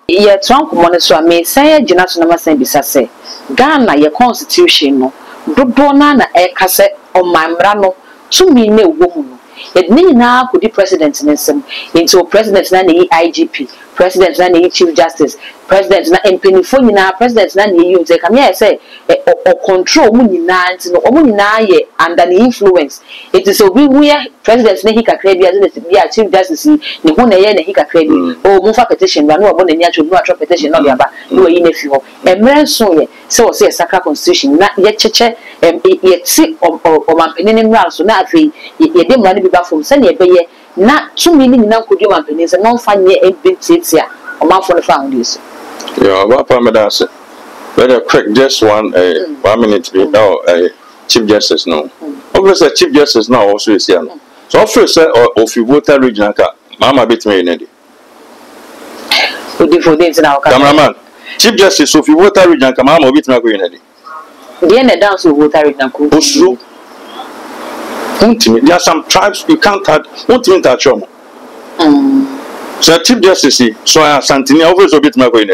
Ye trunk money so me say Jonathan number say bisa say Ghana your constitution no dodo na e kase o mamra no tumi na ewo mu no edni na kodi president nsem into president na IGP president na chief justice president na empenifo nyina president na you nze kam ya say o control mu nyina nti no o mu nyina ye under the influence it is obi where president na hikakra bia na chief justice ni hu na ye na hikakra bi o mu fa petition ba no obo na ni atwa no atwa petition no bia ba no yi na fi ho emre so ye say o say sacred constitution na ye cheche ye ti o mampeni mra so na afi ye de mra ni bi ba fom se na ye be ye na tumi ni nyina nkodwe mampeni se no fa nye ebetitia o ma fo no fa hundis. Yeah, what parameters? Very quick, just 1 minute. Chief Justice no. Obviously, Chief Justice now also is here. So, first, if you vote regional, Mama bit me in it. for days now. Cameraman, Chief Justice Sophie Water Region, come on, with my green. The end dance with Water Region. There are some tribes you can't touch, won't even touch them. So, Chief Justice, so I have Santini always a bit my green.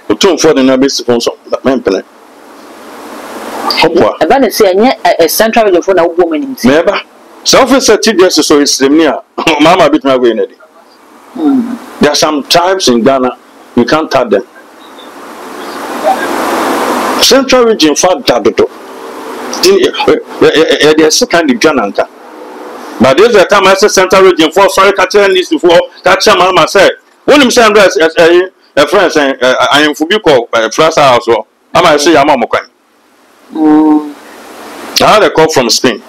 The two for the numbers sponsor, but man, I'm going to say a central region for a woman. Never. So, officer Chief Justice, so it's near Mama bit my green. There are some tribes in Ghana, you can't touch them. Central region for Dadodo. There's second in Jananta. But there's a time I said Central region for sorry, catching this before catching Mama said. When you say a friend saying, I am Fubico, Flasa house, or I might say, I'm I had a call from Spain.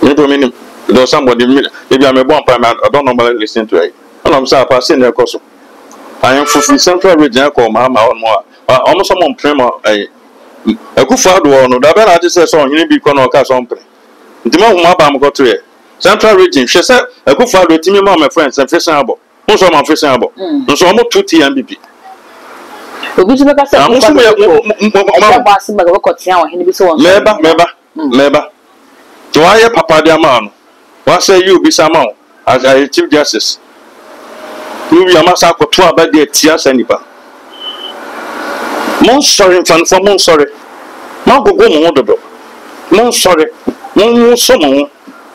You don't mean there was somebody, maybe I'm a bomb, I don't normally listen to it. I'm sorry, passing their course. I am for Central region, call Mama or more. Almost someone prima a good father, no, that I just said so, you be corner cast on play. The more Mabam got to it. Central region, she said, a good father, Timmy, my friends, and fishing able. Most of my fishing able. So almost 2 TMBP. Meba. Do I hear Papa Diamano? What say you be some as a Chief Justice? You be a massacre to about the tears and nipa. Mon sorry, for mon sorry. Mon go mododo. Mon sorry. Mon someone.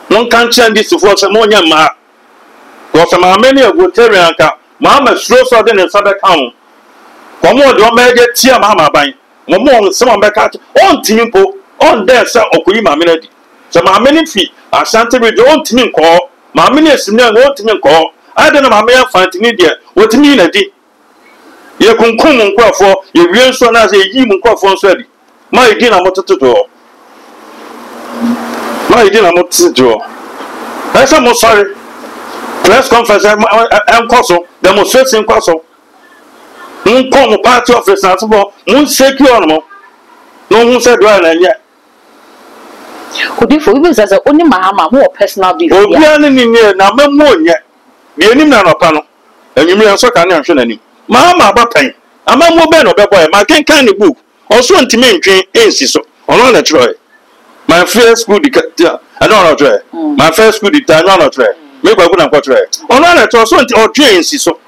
Mon can't change this for some more ma. Because many of Rotarian car. Mamma slow sudden and Sabbath town. Come on, don't make it tear Mamma by. Mamma, someone back out on Timpo, on there, sir, Okuima Melody. So my many feet are Santa with your own team call. My many is near one team call. I don't know my mayor fighting India. What mean a day? You can come on call for your real son as a human call for ready. My dinner motor to do. My dinner motor to do. That's almost sorry. Press conference and Cosso, demonstration Cosso. Moon come party office as well, moon secure no one said well and yet. Could you for even as only Mahama more personal beef? Oh, we are in here now, more yet. The enemy on a panel, and you may also can't answer any. Mahama Bapping, a man more better, boy, my kind of book, also to me, so on a try. My first school, I don't know, my first school, I don't know, maybe I wouldn't go try. On a try, or trains, so.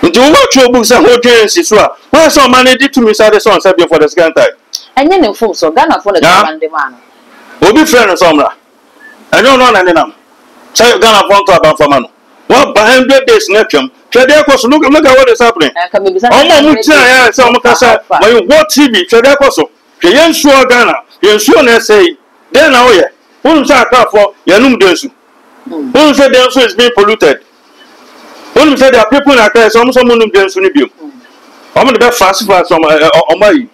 Do what your books and what trains is well. Why so many did to me, Saturday son, for the second time? And then in full, so Ghana for the man. We'll be friends, Somra. I don't know any name. Say Ghana for about for man. What by 100 days next year? Look at what is happening. When you watch TV, Tredecoso, the young sure Ghana, you sure say, then now, yeah, who's our car for Yanum Densu? Who said the answer is being polluted? Who said there are people in a case, almost someone who didn't swim you? I'm going to be fast for some on my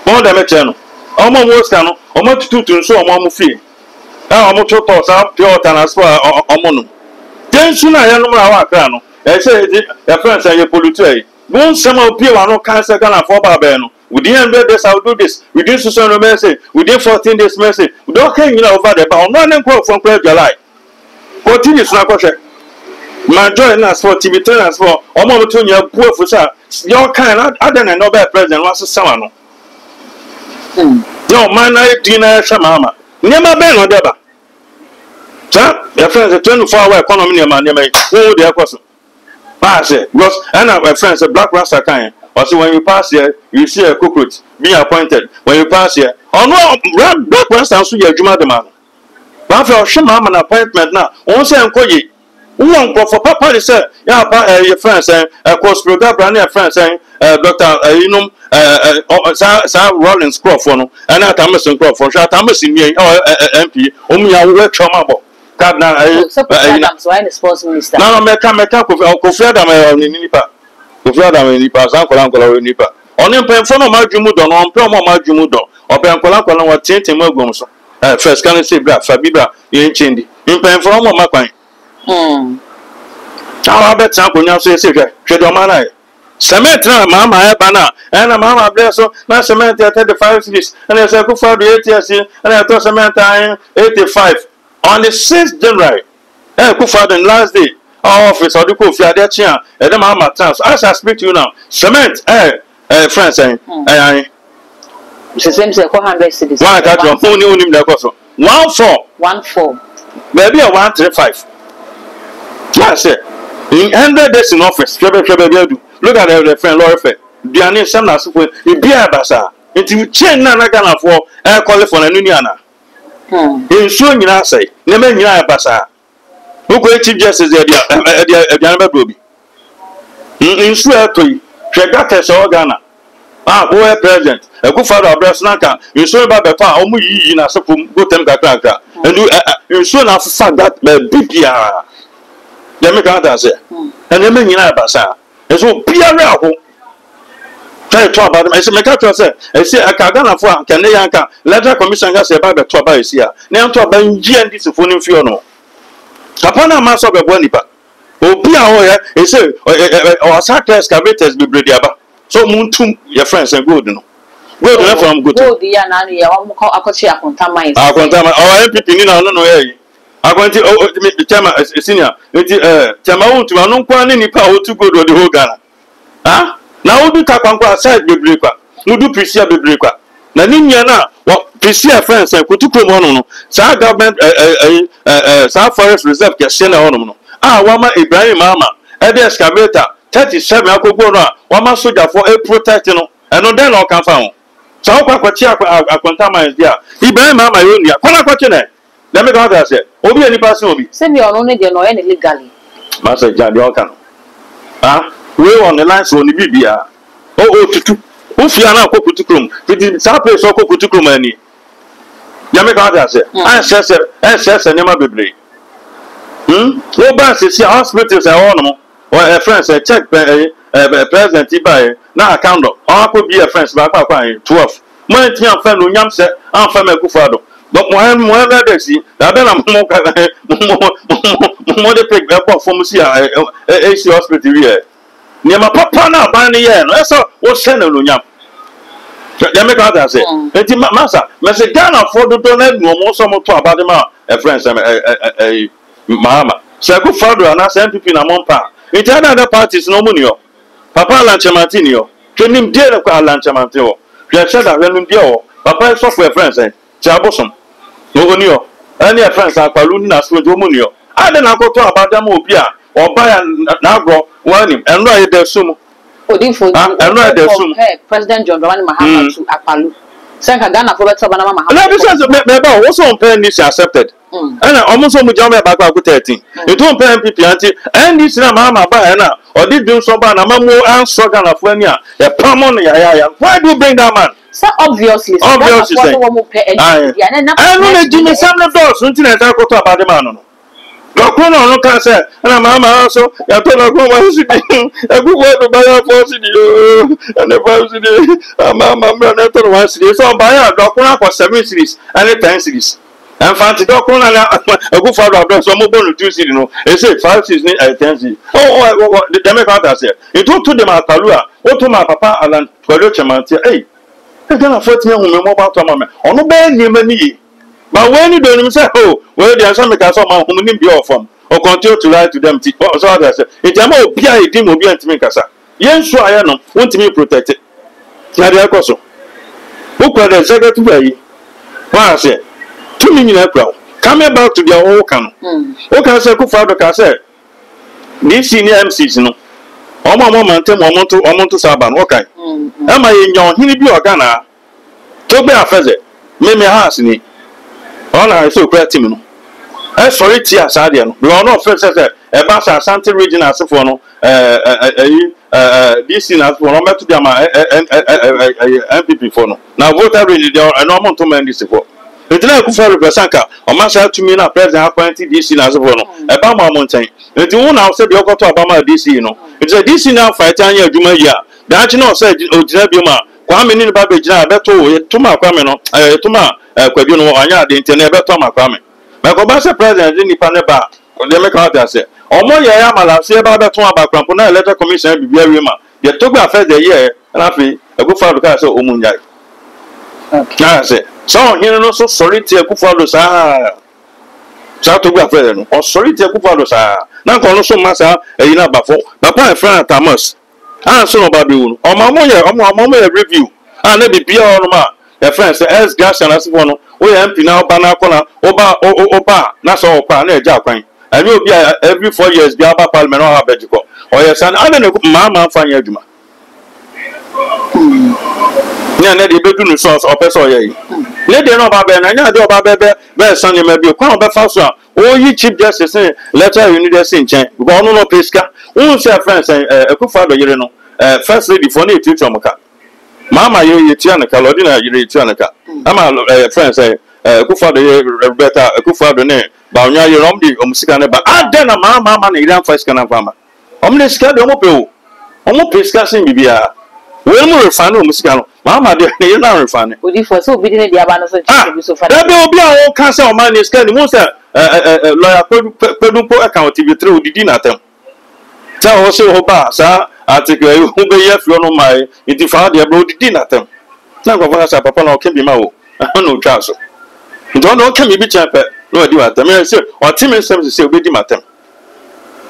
more than a channel. Almost worse than almost 2 to so one free. Now I'm to toss out pure than as far on mono. Then soon I know our crown. I say the friends are your polluted. Won't some of people are no cancer Ghana for Barbano. Within 100 days, I'll do this. Within 600 message, within 14 days message. We don't hang you over there, but I'm not going to from July. Continue, Snapchat. My join us for TV trainers for almost 2 years, poor for sir. Your kind, other than no bad president, was a summer. No, man, I dinner, Shamama. Never been on Deba. Sir, your friends are 24-hour economy, man. Oh, dear person. I say, because I know my friends, a black rasta kind. Also, when you pass here, you see a cockroach being appointed. When you pass here, oh no, black rasta, so you're Juma the man. But for Shamama an appointment now, won't say I'm calling. One for Papa is your friends saying, of course, brand new friends saying, Dr. Sam Rollins Crawford, and at Amazon Crawford, shot Amazon MP, only I work trauma. So I'm the sports minister. No, I can't make up with Kofia in Nipa. Kofia in Nipa, Uncle in Nipa. On him, pen for no Majumudo, on Promo Majumudo, or Pencola, or Tintin Mogums. First, can I say, Fabibra, you ain't changing. In pen for more Macquine. I bet Uncle now says, Chedomana. Cement, Mamma, Ebana, and a Mamma Blesso, my cement at 35 cities, and there's a good for the 8 years, and I thought cement 85. On the 6th January, Kufad and last day, office or the coffee at that chair, and then I'm as I speak to you now. Cement, friends, It's the same say 400 cities. Why got your phone in the course? 14. Maybe a 135. That's it. In 100 days in office, look at the friend Laura Fair. Diane Samna Super, it be a bazaar. Into chain Nana for air qualify and Uniana. In soon you say, never near a bazaar. Who go Chief Justice at the Baby? In Suetry, Tregates organa. Boy, President, a good father of Brasnaka, you saw about the power, only in a support, good temper, and you soon have fact that BPR. Let me count as it. And then in a bazaar. And so, Pierre, try to talk about them. I said, Mecca said, I say, I can't go for Canadian letter commission has about the trouble is here. Now, to about GND to phone in Fiono. Upon a mass of a bonipa. Oh, Pierre, he said, or Sacred excavators be Brediaba. So, Moon to your friends and good. Good from good. Oh, the Yanani, I won't call Akochi Akontama. Akontama, or MPP, no, I want to Chama senior. Chama to an unquan any power to go to the whole Ghana. Ah? Now, we do Kapanqua side Biblica. We do Prisia Biblica. Naniana, what Prisia friends and Kutukumono, Sa government, South Forest Reserve, Cassina Onomo. Ah, Wama Ibrahim Mama, Eddie Excavator, 37 Akobona, Wama Soja for a protecting, and then all can found. So, Quatia Akontama is there. Ibrahim Mama, Unia, Quaquatine. Let me go out there. Obi any person will be. Send me on only the no any legally. Master Jadi Okano. Ah, we on the lines on the BBA. Oh, Ufiana Kokutukum. It is Sape so Kokutukum any. Yamaka there. I says a name of Bibli. No banks is hospitals and ornament. Or a friend say check President Tibai. Now account. Or could be a friend back 12. My team friend Unyam said, I'm from a Kufado. But when they see that, then I'm more the pick up from AC hospital here. Near my papa now, by the year, no, that's what's sending Lunyam. Yamaka, I say, Massa, Mr. Ghana for the donate no more some to about them, a friend, a mamma. So I go further and ask MPP in a month. It had other parties no money. Papa Lanchamantinio, train him dear of Lanchamantinio. You have said that when him dear, Papa is software friends, Chabosom. No, any friends are Paluna with Womunio. I don't go to about them or buy an agro, one and write their sumo. And write their sumo. President John Mahama to Apalu. Sanka Ghana for Betabana. Maybe also on pen is accepted. And almost so much back 13. You don't pay MPP and this Mama Bayana or did do some Banamo and Sogan of Wenya, a Pamon. Why do you bring that man? So obviously, I know Jimmy Samuel doors, something I talk about the man. Doctor, no can say, and a mamma also, I told her, a good word to buy a forcing and the person, a mamma, one series, so buy a doctor for 7 series and 10 series. And fancy doctor, a good father of some mobile 2 series, they say 5 series and 10 series. Oh, the Democrat said, it took to them at Palua, what to my papa, Alan, Toyochaman, hey. I can't afford me on mobile to on no bad name. But when you don't say, oh, well, there are some because of my home be off from or continue to lie to them. So I said, it's a more PI team will be anti-Mikasa. Yes, so I know, want to be protected. Nadia Coso. Who could the secretary? Why I said, 2 million April. Coming back to their old camp. Who can say, Father Cassette? This senior MCs, no. Ọmọ mama ntem ọmọ to Saban okay am I in your hini bi organa to be afeze me house ni ona so create me no sorry ti asade no we no first say e ba sa Asante region asefo no DC na asefo no meto dia ma MPP for no na voter really dey no mo to man this for Ntena ku for representanka o ma sha to me na president appoint DC na asefo no e ba mo nten nti wo na say be okoto abama DC no it's a DC now fight anya adwuma yi a dachi no say ogina bi ma kwame ni ba begina beto to ma kwame no to ma kwadwo no anya de nti na beto ma kwame ma ko ba say president ni pa ne ba le me ka ta say omo ye ya mala say ba beto abakrampo na electoral commission bibia wi ma ye to gba first the year na fi Akufo-Addo ka say omunyai okay na say so hin no so sorry ti Akufo-Addo sa to gba first no o sorry ti Akufo-Addo sa na na kono so masa eyina bafo papa e friend Thomas so no ba be wu omo ye review na bibia ono ma e friend say S gas and asifo no o ye MP na oba na akona oba na so okwa na eja akwan ani obi every 4 years bi aba parliament no ha bejiko o ye san ana na ma fanya adwuma nya na de bedu no so opeso ye ne de no ba be na nya de oba be san ye ma bi kwa oba fa so a o yi chief justice letter university in chen because no peska won say friends Akufo do yire no first lady for na etu chomoka mama ye tia na ka lodi na yire tia na ka ama friends Akufo do ye Roberta Akufo do ne ba onya ye rom di omusika ne ba ade na mama na ire first kana fama omne sika de omo peska sin bibia we mu refane omusika no mama de ne na refane odi for so obi de dia ba no so bi so fa da be obi a o kan say o man sika ni mu say lawyer Pedumpo account TV3 odidi na tem ta o se ho ba sa article hu be ye fi ono mai iti fa de bro odidi na tem na go fa sa papa na o ke bi ma wo no twa so ndo no ke mi bi champe no di wa tem e se o ti me sem se obedi ma tem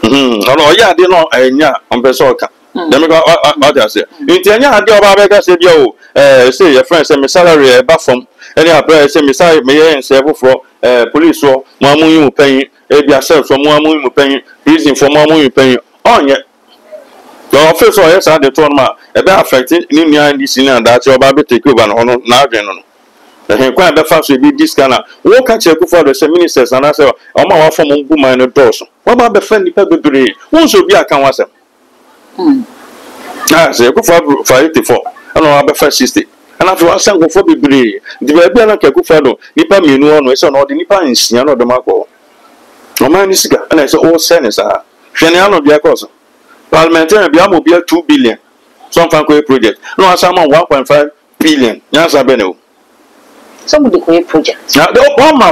ono ya de no enya on be so ka dem go o ja se iti enya ade oba be ka se bi o say your friend say me salary e ba from any apply say me say me yen se foforo police so mo amun yu pen e bia self so mo amun yu pen prison for mo amun yu pen onye your office o yes at the turn ma e be affect ni nia ndi sin and that oba be take over no na adwen no kwa be fa so be this kana wo ka che Akufo do say ministers and say o ma wa form ngu man no doors wo ba be fa nipa bebre won so bi aka wasem say Akufo for 84 and o be fa 60 and after one sang for bebre the be na Akufo do nipa mienu ono say no de nipa nsia no do makọ o man ni siga and say o sense ah hwene ano bia course parliamentarian bia mo bia 2 billion some fanko project no asama 1.5 billion nyansa bene some of the project now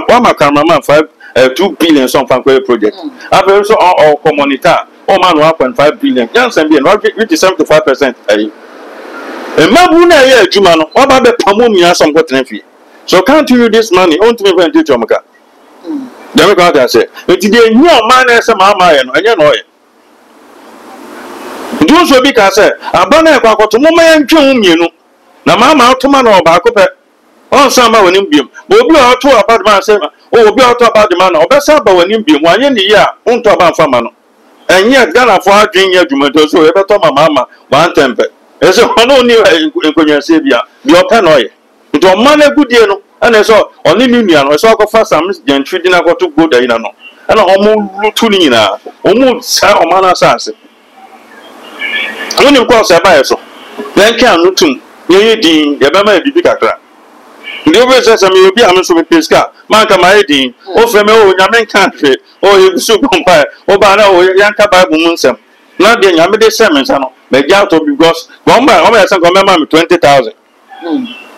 one cameraman 2 billion some fanko project after so all community all man 1.5 billion nyansa be no which is 75% eh mabu na ye adwuma no oba be pamo mia some ko tenafie so can't you this money on to me when to chomaka dem ko ta say it dey nya man na say mama ye no enye no ye ndu so bi ka say abana e kwa kwato mo ma ntwe hu mienu na mama otoma na oba ko pe on san ma woni biem bo obi a oto abad man say obi a oto abad man na obesa ba woni biem anye ne ye a onto aba mfa ma no enye Ghana fo adwen ye adwuma to so e beto mama one tempe ese ono ni enkonya se bia bi opa no ye nto man agudie no ana so oni ni nua no so akofa sam gentry dina ko to go da ina no ana omo lutu ni nyina omo sa omana sase oni ko se ba ye so den kan lutum ye din ye ba ma bibi kakra ndi obi se sam obi am so be peska man ka ma ye din o fe me o nyame kan hwe o ye su kompa o ba na o yanka bible mun sem na de nyame de sem nsa no me ja to because one man o me say go me 20,000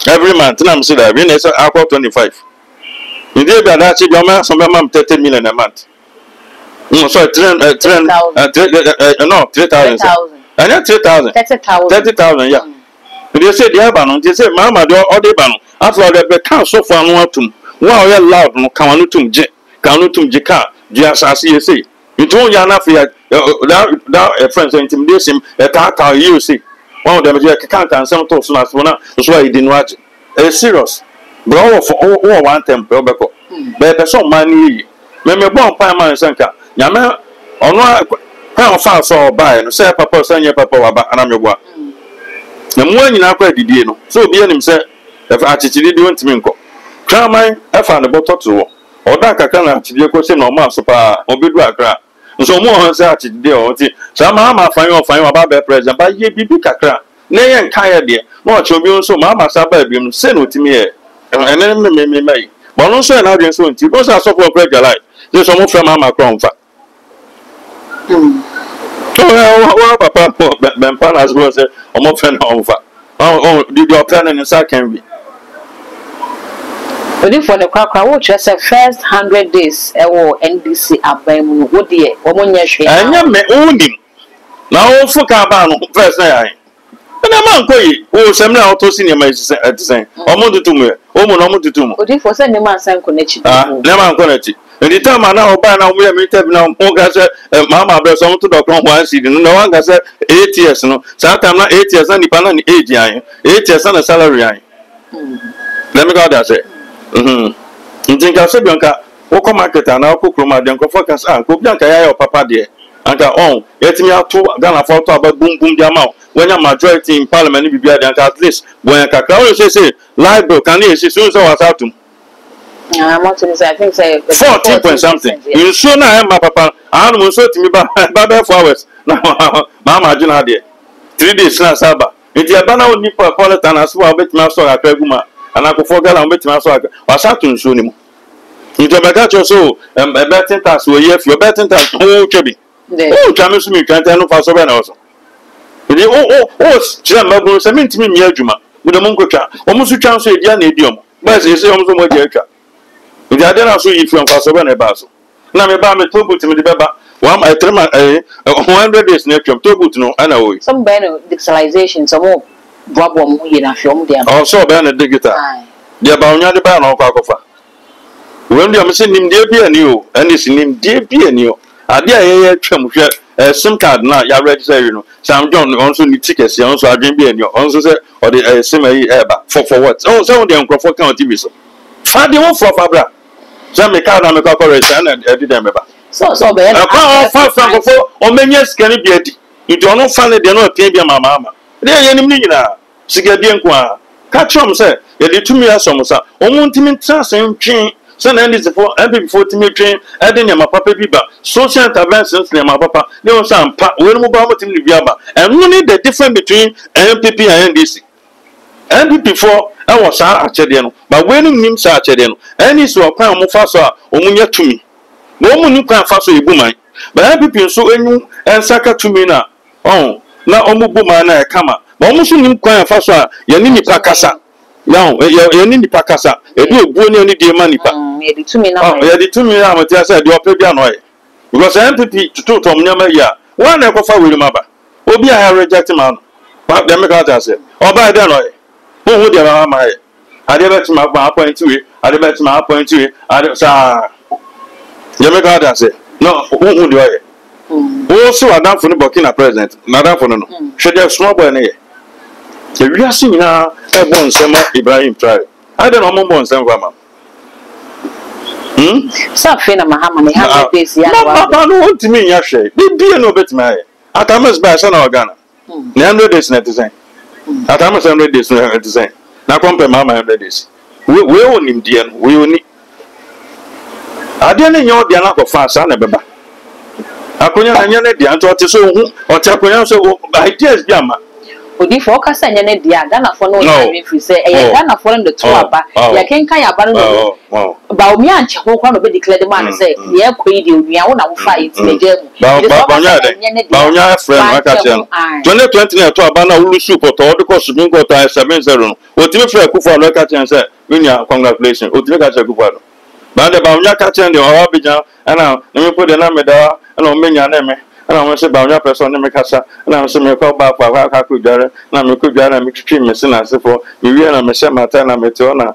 every month na me say that we na say akọ 25 ndi e bia da chi go me so me 30 million a month so 3,000 and 30,000 yeah they say they ba no they say mama do all dey ba no after the be kan so for anu atum wa o ye loud no kan anu tum je ka je asase ye say ntu ya na fe that friends intimidation ta you say one of them je kan some to so na so na so I didn't watch serious bro for one temple obeko be person man yi me bon pa man senka nyame ono kan fa so buy no say papa so nye papa wa ba ana meboa na mu anyina akwa didie no so obi anim say achichiri di wontimi nko kraman afa ne bototo wo oda kaka na achichiri ko se na o ma so pa obedu akra nso mu ho say achichiri o ti sa ma fan ba be president ba ye bibi kakra na ye nka ye de na o che obi nso ma sa ba bi no se na otimi ye ene me mai bo no so na adwen so nti no so so for president like they so mo fra ma kron fa wa papa ben panas go say omo fe na on fa di your plan in sa can be odi for the kwakwa wo chese first 100 days e wo NDC aban mu wo de omo nya hwe anya me onim na wo fuka ba no first na yan na man koyi wo sem na auto cinema is atisen omo tutumu omo no omo tutumu odi for say ne man san ko na chi ne man ko na chi the time I now buy now we are meeting now mama be some to doctor one seed no one can say 8 years no sometimes na 8 years and the pan age yan 8 years and salary yan let me go that say ntinka se bianka wo come market na wo kroma de nkofo kan say ko bianka ya your papa de anka on yetimi ato Ghana for to aba boom boom dia ma when your majority in parliament bibia de anka at least when kakra we say live bill can you see so was out I'm not to say, I think say 14 point something. You show na my papa. I don't so to me ba 4 hours. Now mama juna there. 3 days na saba. Nti aba na oni pa politan aso wa betima so akaguma. Ana ko for gala betima so aka. Wasa to nso ni mu. Nti beka cho so betting tax we year for betting tax o chebi. O twa me so mi twanta no fa so be na oso. Nti o chira magu se mi ntimi mi adwuma. Mu de mo nkotwa. O mu so twa so edia na edi omo. Ba se se o mu so mo dia atwa. The idea so if you am for so be na ba so. Na me ba me to boot me de beba. One 100 days na twam to boot no ana wo. Some be no digitalization some more boabo mo ye na hwom de am. Oh so be na digital. Dia ba onya de ba na kwa kofa. When dia me se nim de bia ni o, ani se nim de bia ni o. Ade a ye twam hwe sim card na ya register you know. Sam John also ni tickets ya also adwen bia ni o. Also say or the sim ayi eba for what? Oh so the nkrofo kan TV so. Fa de wo for fabra. So me card na me kwa correct and did them eba. So be na fa frankofo o menye scan bia di. Nti ono fa ne de no pia bia mama. De ye nim ni nyina. Siga bia nko a. Ka chom say ye de tumi asom sa. O mu ntimi transen twen. So na ndi for every before timi twen e de nyama papa bi ba. Social interventions nyama papa. Ne won sa mpa. We no ba mo timi bia ba. And no need the difference between MPP and NDC. MPP for I was actually no. But when nim sa actually no. Any so kwan mo fa so a o mu nya tumi. No mu ni kwan fa so ebu man. But MPP so enyu ensaka tumi na. Oh, na o mu bu man na e kama. But o mu so nim kwan fa so a ye ni nipa kasa. Now, ye ni nipa kasa. E do obu ni oni de man nipa. Ye di tumi na. Oh, ye di tumi na mo tia say de ope bia no e. Because MPP to tom nyama ya. One e ko fa wiri maba. Obi a reject man. But dem ka ta say. Oba de no e. Who would have my Adebet my point to it? Adebet my point to it. You make out say, no, who would you? Also, I done for the Burkina president, Madame for no. Should have small boy near. The real sing now, I won't say Ibrahim try. I don't know more than Mama. Something Mahama, have this year. I don't want to mean Yashe. Be no bit my. At Thomas by Son of Ghana. 100 days net to say. At almost 100 days to say. Now compare Mama 100 days. We own him, dear. We own it. I didn't know the another fast, son, Baba. I couldn't have the answer to so or Tapoyan so ideas, Yama. Odi focus and any dia Ghana for no if you say Ghana for the tour ba ya kenka ya ba no ba omi anche ho kwa no be declare the man say ye kwedi onua wo na wo fa it meje mu ba onya friend aka chen 2020 na to aba na wulu super to de cost bin go to 70 no otimi frɛ Akufo no aka chen say winya congratulations otimi ka chen Akufo no ba de ba onya ka chen de wa bijan ana na me ko de na me da ana o menya na me ana mo se ba onya person me kasa ana so me ko ba kwa ka ku dare na me ku dare me twitwi me se na sefo me wi na me se mata na me te ona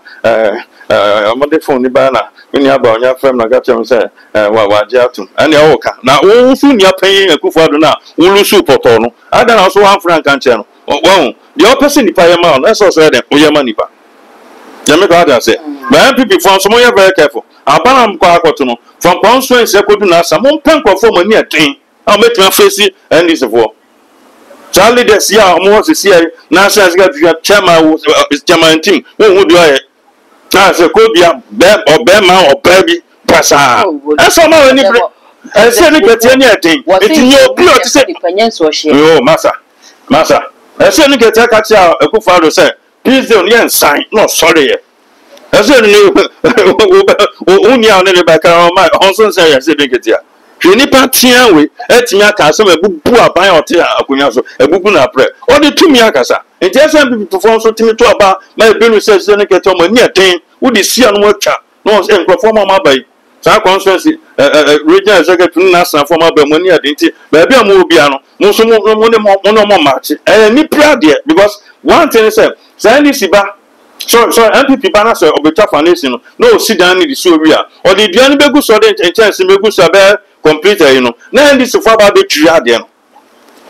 amode phone ni ba na me aba onya frem na ga chem se wa je atum ana o ka na wo fu ni apan Akufo ado na wo lu support no ada na so 1 franc kan che no wo the person ni pa yema no so so dem o yema ni pa Jamaica had say, but people from some are very careful. Abanam Quacotono, from Constance, Secoduna, some punk of form near train. I'll make my face and this of war. Charlie, this year, almost this year, Nasa got your chairman is German team. Who would do it? As a could be a bear or bear man or baby, Passa. That's all I need. I said, get anything. It's in your blood to say, oh, Massa. I said, get a catch out a good father said. Please don't yen sign, no sorry. I said, only on any back on my husband say, I said, get here. You need to we, Etiaka, some a book, buy or tear, a bubuna prayer, or the 2 Miakasa. And just people perform so to me to about my bill says, then get on my near thing, would you see on what chat? No, and perform on my bay. So I constantly, regional executive Nasa for my money identity, baby, I'm Mobiano, most of more match, and me proud yet, because one thing is, Sandy Siba, so MPP banner so obecha finance no sit down in the so we are or the duane begu so the chance begu so be complete na this for ba be tiri ade no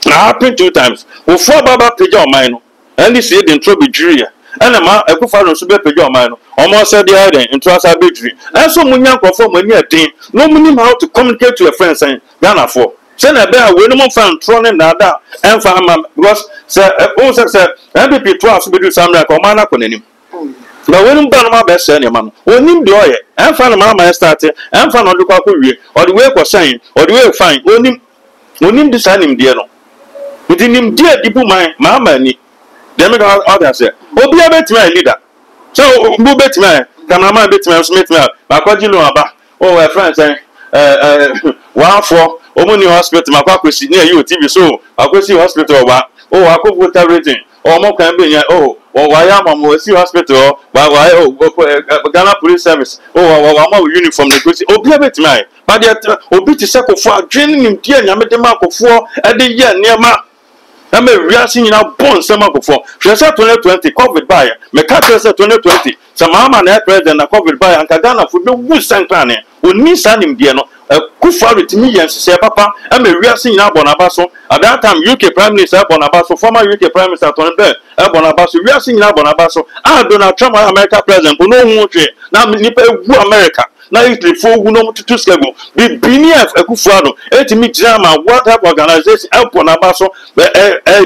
na happen 2 times wo for baba page o man no and this the intro be tiri and ma ekufa no so be page o man no omo say the ade intro sa be tiri and so munya nkofo mani adin no munim how to communicate to your friends and Ghana for say na be we no fan tro ne na da en fa ma because say o say MPP 12 be do samra ko ma na ko nanim na when ban ma be say ne ma no onim de oye en fa na ma start en fa no de kwa ko wie or the way ko sign or the way fine onim de sanim de no within him dear dipu man ma ni dem me go order say obi abetima leader so mbu betima cameraman betima smith na ba kwaji lo aba oh friends one for omuni hospital makwa kwesi na you TV so akwesi hospital wa oh akoko everything oh mo kan be yan oh wa ya mamo si hospital wa Ghana police service oh wa ma uniform na kwesi obi abetima but obi ti se kofo adwene nim die nyamede ma kofo e de ye niema na me reaction nyina bon sema kofo hwese 2020 covid buy me ka hwese 2020 sama ma na president na covid buy anka Ghana fu be wu sankane oni sanim die no kufa retimi yense papa e me reaction nyina bon abaso at that time UK prime minister bon abaso former UK prime minister Tony Blair bon abaso reaction nyina bon abaso Donald Trump America president no hu hwe na nipa egu America na Italy for wu no to schedule be BNF ekufuado etimi drama what type organization help on abaso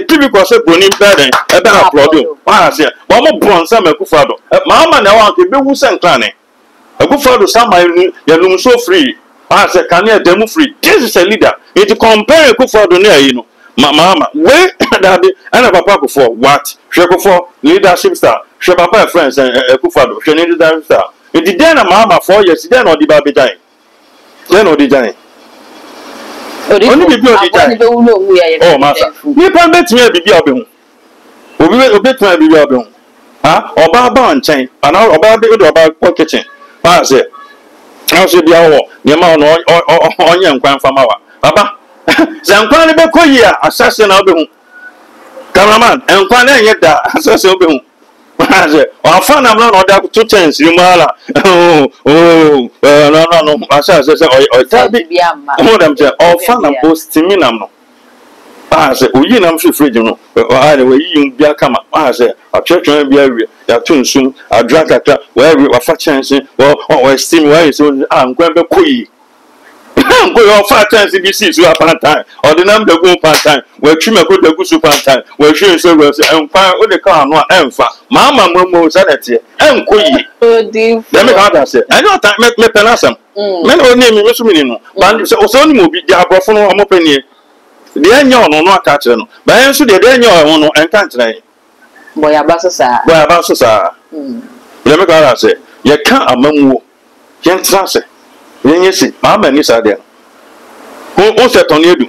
typical say bonim beden e be applaud wa say wa mo bon sam ekufuado mama na wa ke be wu sankane ekufuado sama yanum so free say can you demo free this is a leader it compare ekufuado na yi no mama we that be and papa go for what hwe go for leadership star hwe papa friends ekufuado hwe leadership star it then na mama 4 years then no di ba be die then no di die oni bibi o di die oh masa ni pa betime bibi obe hu obi betime bibi obe hu ha oba ba nchen ana oba be do oba ko kitchen ha se na so bia wo ni ma no onye nkwan fama wa baba se nkwan ne be koyi a asase na obe hu cameraman nkwan na enye da asase obe hu ọ̀fà náà mìíràn ọ̀dà tó chance ní mọ́àlà no àṣàṣe ọ̀tá bí ọ̀dàm jẹ́ ọ̀fà náà bó tìmí nàm nọ àṣẹ òyì nàm fi fridge nù àrẹwẹ̀ yíyí bí akama àṣẹ àtúntún bí ẹ̀rẹ̀ yàtọ̀ nsúm àdúrà kàkà wẹ́ẹ̀rẹ̀ wàfà chance wọ́n steam wẹ́ẹ̀rẹ̀ sí nǹkan bẹ́ kó yìí nǹkan yọ ọ̀fà chance bí sí ìṣúra part-time ọ̀dínàm dẹ̀gún part-time wẹ́ẹ̀tú mẹ́kọ́ dẹ̀gún sí part-time wẹ́ẹ̀tú ìṣúra wẹ́ẹ̀sì nǹkan ó lè ká àánú ẹ̀ǹfà mama mo sanete enko yi dem me ka say I know time me penasam me no ni mi so mi no ban so so ni mo bi dia brofo no omo panie de anya ono no aka kire no ba en so de anya ono no enka kire boy abaso sa dem me ka say ye ka amamuo ye ntra say ye si mama ni sa de o se ton edu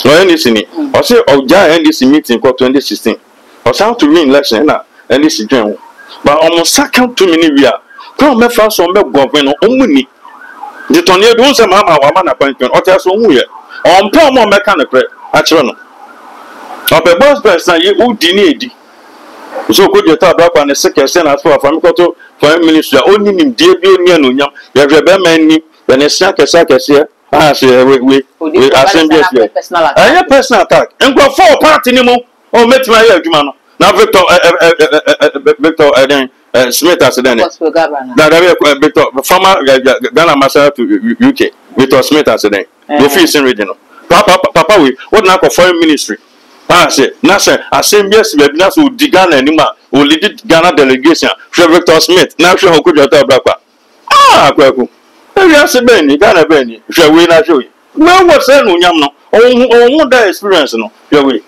o ni si ni o se oja NDC meeting ko 2016 o sa to win election na and this is general. But almost second 2 minutes we are. Come me first on me government omuni. The tornado don't say mama wa man appointment or tell so who here. On poor more mechanical actually no. Up a boss person you who dini. So could you talk about and the second send as for to for ministry only him dear be near no yam. You have a man when a sack here. Say we assembly here. I personal attack. And go for party anymore. Oh met my adwuma no. Now Victor Smith as then. Victor former Ghana ambassador to UK. Victor Smith as then. The official regional. Papa we what now for foreign ministry. Say nasa assemblies we na so di Ghana anima o lead Ghana delegation. Victor Smith now show how could you talk about. Kwaku. We are say ben Ghana ben. Show we na show. No what say no nyam no. Oh that experience no. We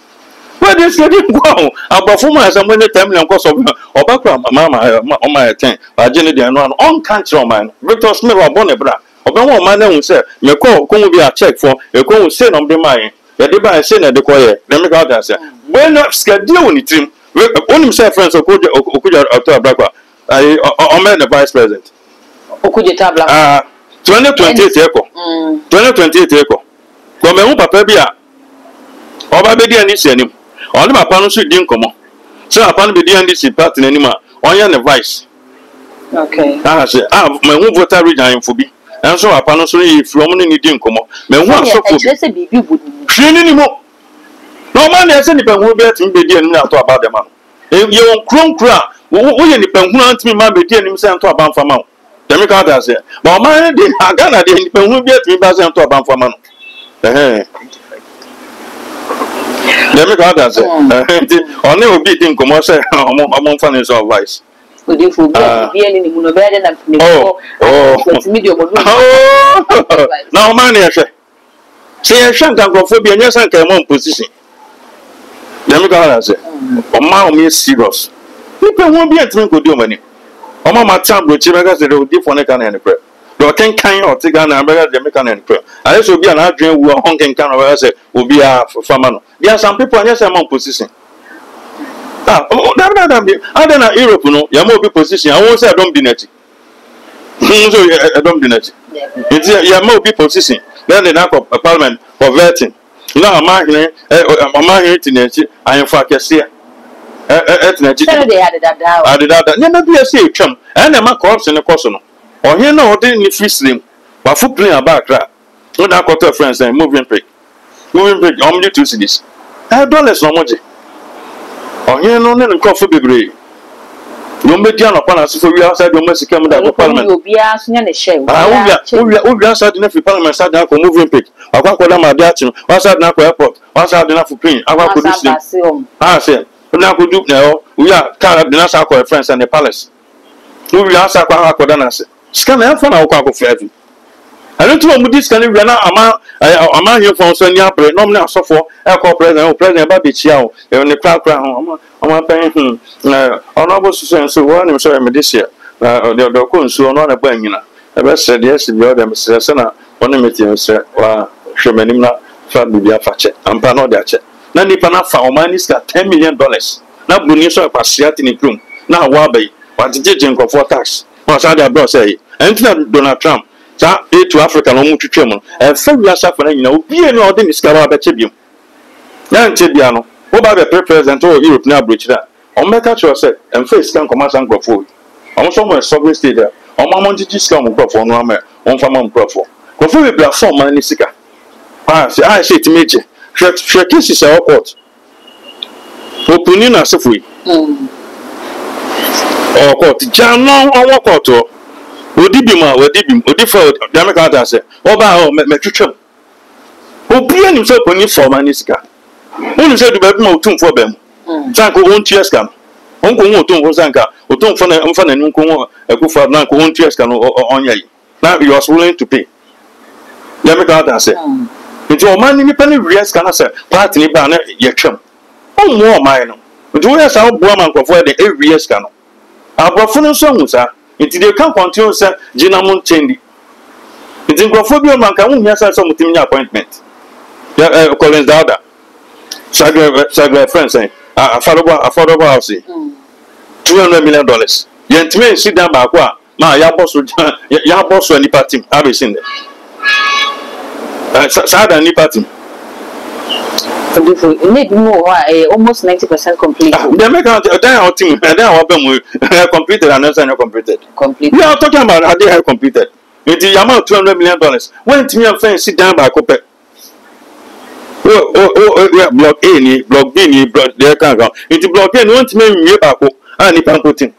where this lady go about for my some when the time and cost of Obaka mama on my 10 Jenny the on country man Victor Smith or Bonebra or man who say you call come be a check for you go say on the mine the deba say na the choir let me go out say when not schedule on the team on himself friends Okuja Abrakwa on the vice president Okuja Tabla 2028 echo 2028 echo come on papa bia oba be dia ni senim on the papa no so di nkomo so papa no be di NDC party n'anima ɔnyɛ ne vice okay say me hu voter region for bi enso apa no so ye firi ɔmo ne ni di nkomo me hu asofo bi say bibi bu hwini ni mo no man na say ni pe hu bi atim be di anim na to about them ye won kronkra wo ye ni pe hu antimi ma be di anim say to aba mfa ma wo dem ka ta say but man dey Ghana dey ni pe hu bi atim ba say to aba mfa ma no dem ka ta say oni obi di nkomo say omo mfa ne so vice odi fu bi ani ni mu no be dey na medium mo na o man na hwe say e hwe nkankofo bi anya san kan mo position dem ka ta say o ma o me serious people won bi atin ko di o mani o ma mata brochi be ka say o di fo ne kan na pre do ken kan o ti ga na be ka dem kan na pre ale so bi na adwen wu o ken kan o be say obi a fama no there are some people anya say mo position na Europe no ya mo be position I won't say I don't be net so I don't be net it's ya mo be position then the nack of parliament for vetting na ama here tineti ayen fa kese tineti they had that na be say twam na ma corruption ne koso no o here na o de ni free slim wa fu play about cra no na quarter friends and moving break only 2 cities dollars no moje onye no ne nkofo bebre no media no pana so wi outside the Mexico mu da parliament obi asunya ne share we outside the parliament side na ko moving pick akwa da ma dia chi no outside na ko airport outside na for plane akwa ko do say na ko do na we are car na sa ko friends and the palace we outside kwa da na say scan na fa na ko favi I don't know what this can be na ama here for so nya pre no na asofo e ko president ba be chia o e ne kra ama pen honorable so one so me this year the ko nsu no na ba nyina e be se dey se bi o dem se na one meeting se wa hwemanim na fa bibia fa che ampa no de che na nipa na fa o man is $10 million na buni so pasia tini krum na wa bai wa jeje nkofo tax wa sa de abro say entina Donald Trump to Africa no mu twetwe mu fa wi asafa na nyina obi e no ode ni skara abeche biom na nche bia no wo ba be president o Europe na abrochira o meka cho say em face kan commerce and growth o so mo sovereign state o ma mo jiji ska mo growth no ama o fa mo growth ko fu we platform man ni sika say timeje hwe kesi say court opuni na sefui o court jano o court odibim odifo Jamaica ta say oba o metwetwem obia nim say poni form anisika onu say duba bi ma otumfo bam sanko on tieska onko won otumfo sanka otumfo na mfa na nko won akufa na ko on tieska no onya yi na you are willing to pay Jamaica ta say nti o man ni pani ries kana say party ni ba na ye twem o mo o man no nti wo ya sa o bo man kofo de e ries kana abrofo no so hu sa nti they can continue say Jinamon Chendi nti nkofo bi o man ka hu nya say so mutim nya appointment Collins Dada Sagre friends affordable house $200 million yentime sit down back wa ma ya boss any party have seen there sada ni party need more almost 90% complete they make out that team and then our completed and not completed we are talking about how they have completed it is amount $200 million when to me and sit down back up block A ni block B ni block there can go into block A want to me back and ni pankotin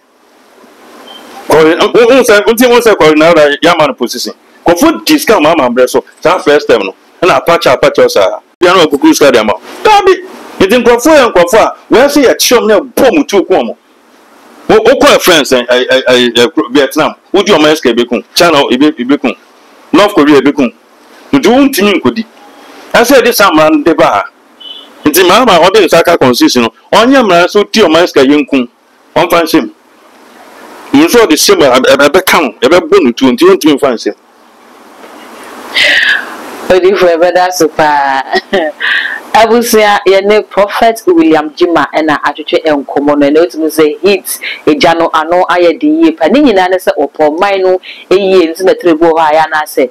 on say na yaman position ko food discount mama breso that first time no na patch sa bia no kuku ska dem dabi it nkofo a we say ya chom na bom tu ko mo o call friends Vietnam wo di o ma ska bekun China bekun North Korea bekun ndu untimi nkodi I said this man de ba nti mama o de saka constitution onye mra so di o ma ska yenkun on fanshim you saw the same ebe kan ebe bonu tu nti untimi fanshim Odi for better super Abusia yene Prophet William Jima ena atwetwe enkomo no na otumi say hit eja no ano aye de yie pa ni nyina ne se opo man no eyie nti na trebo ha ya na se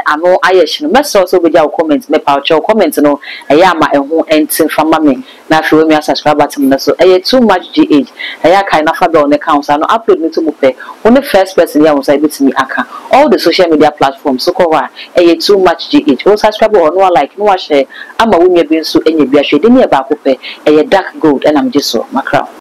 ano aye hye no meso so beja comment me pa cho comment no eya ama eho entin fama me na afwe mi subscribe button na so too much gh eya kai na fa be on account no upload me to mo pe only first person ya wo say betimi aka all the social media platforms so ko wa too much gh wo subscribe or no like no wa share ama we bi nso enye bi ahwe de ne ba ko pe dark gold and I'm just so macra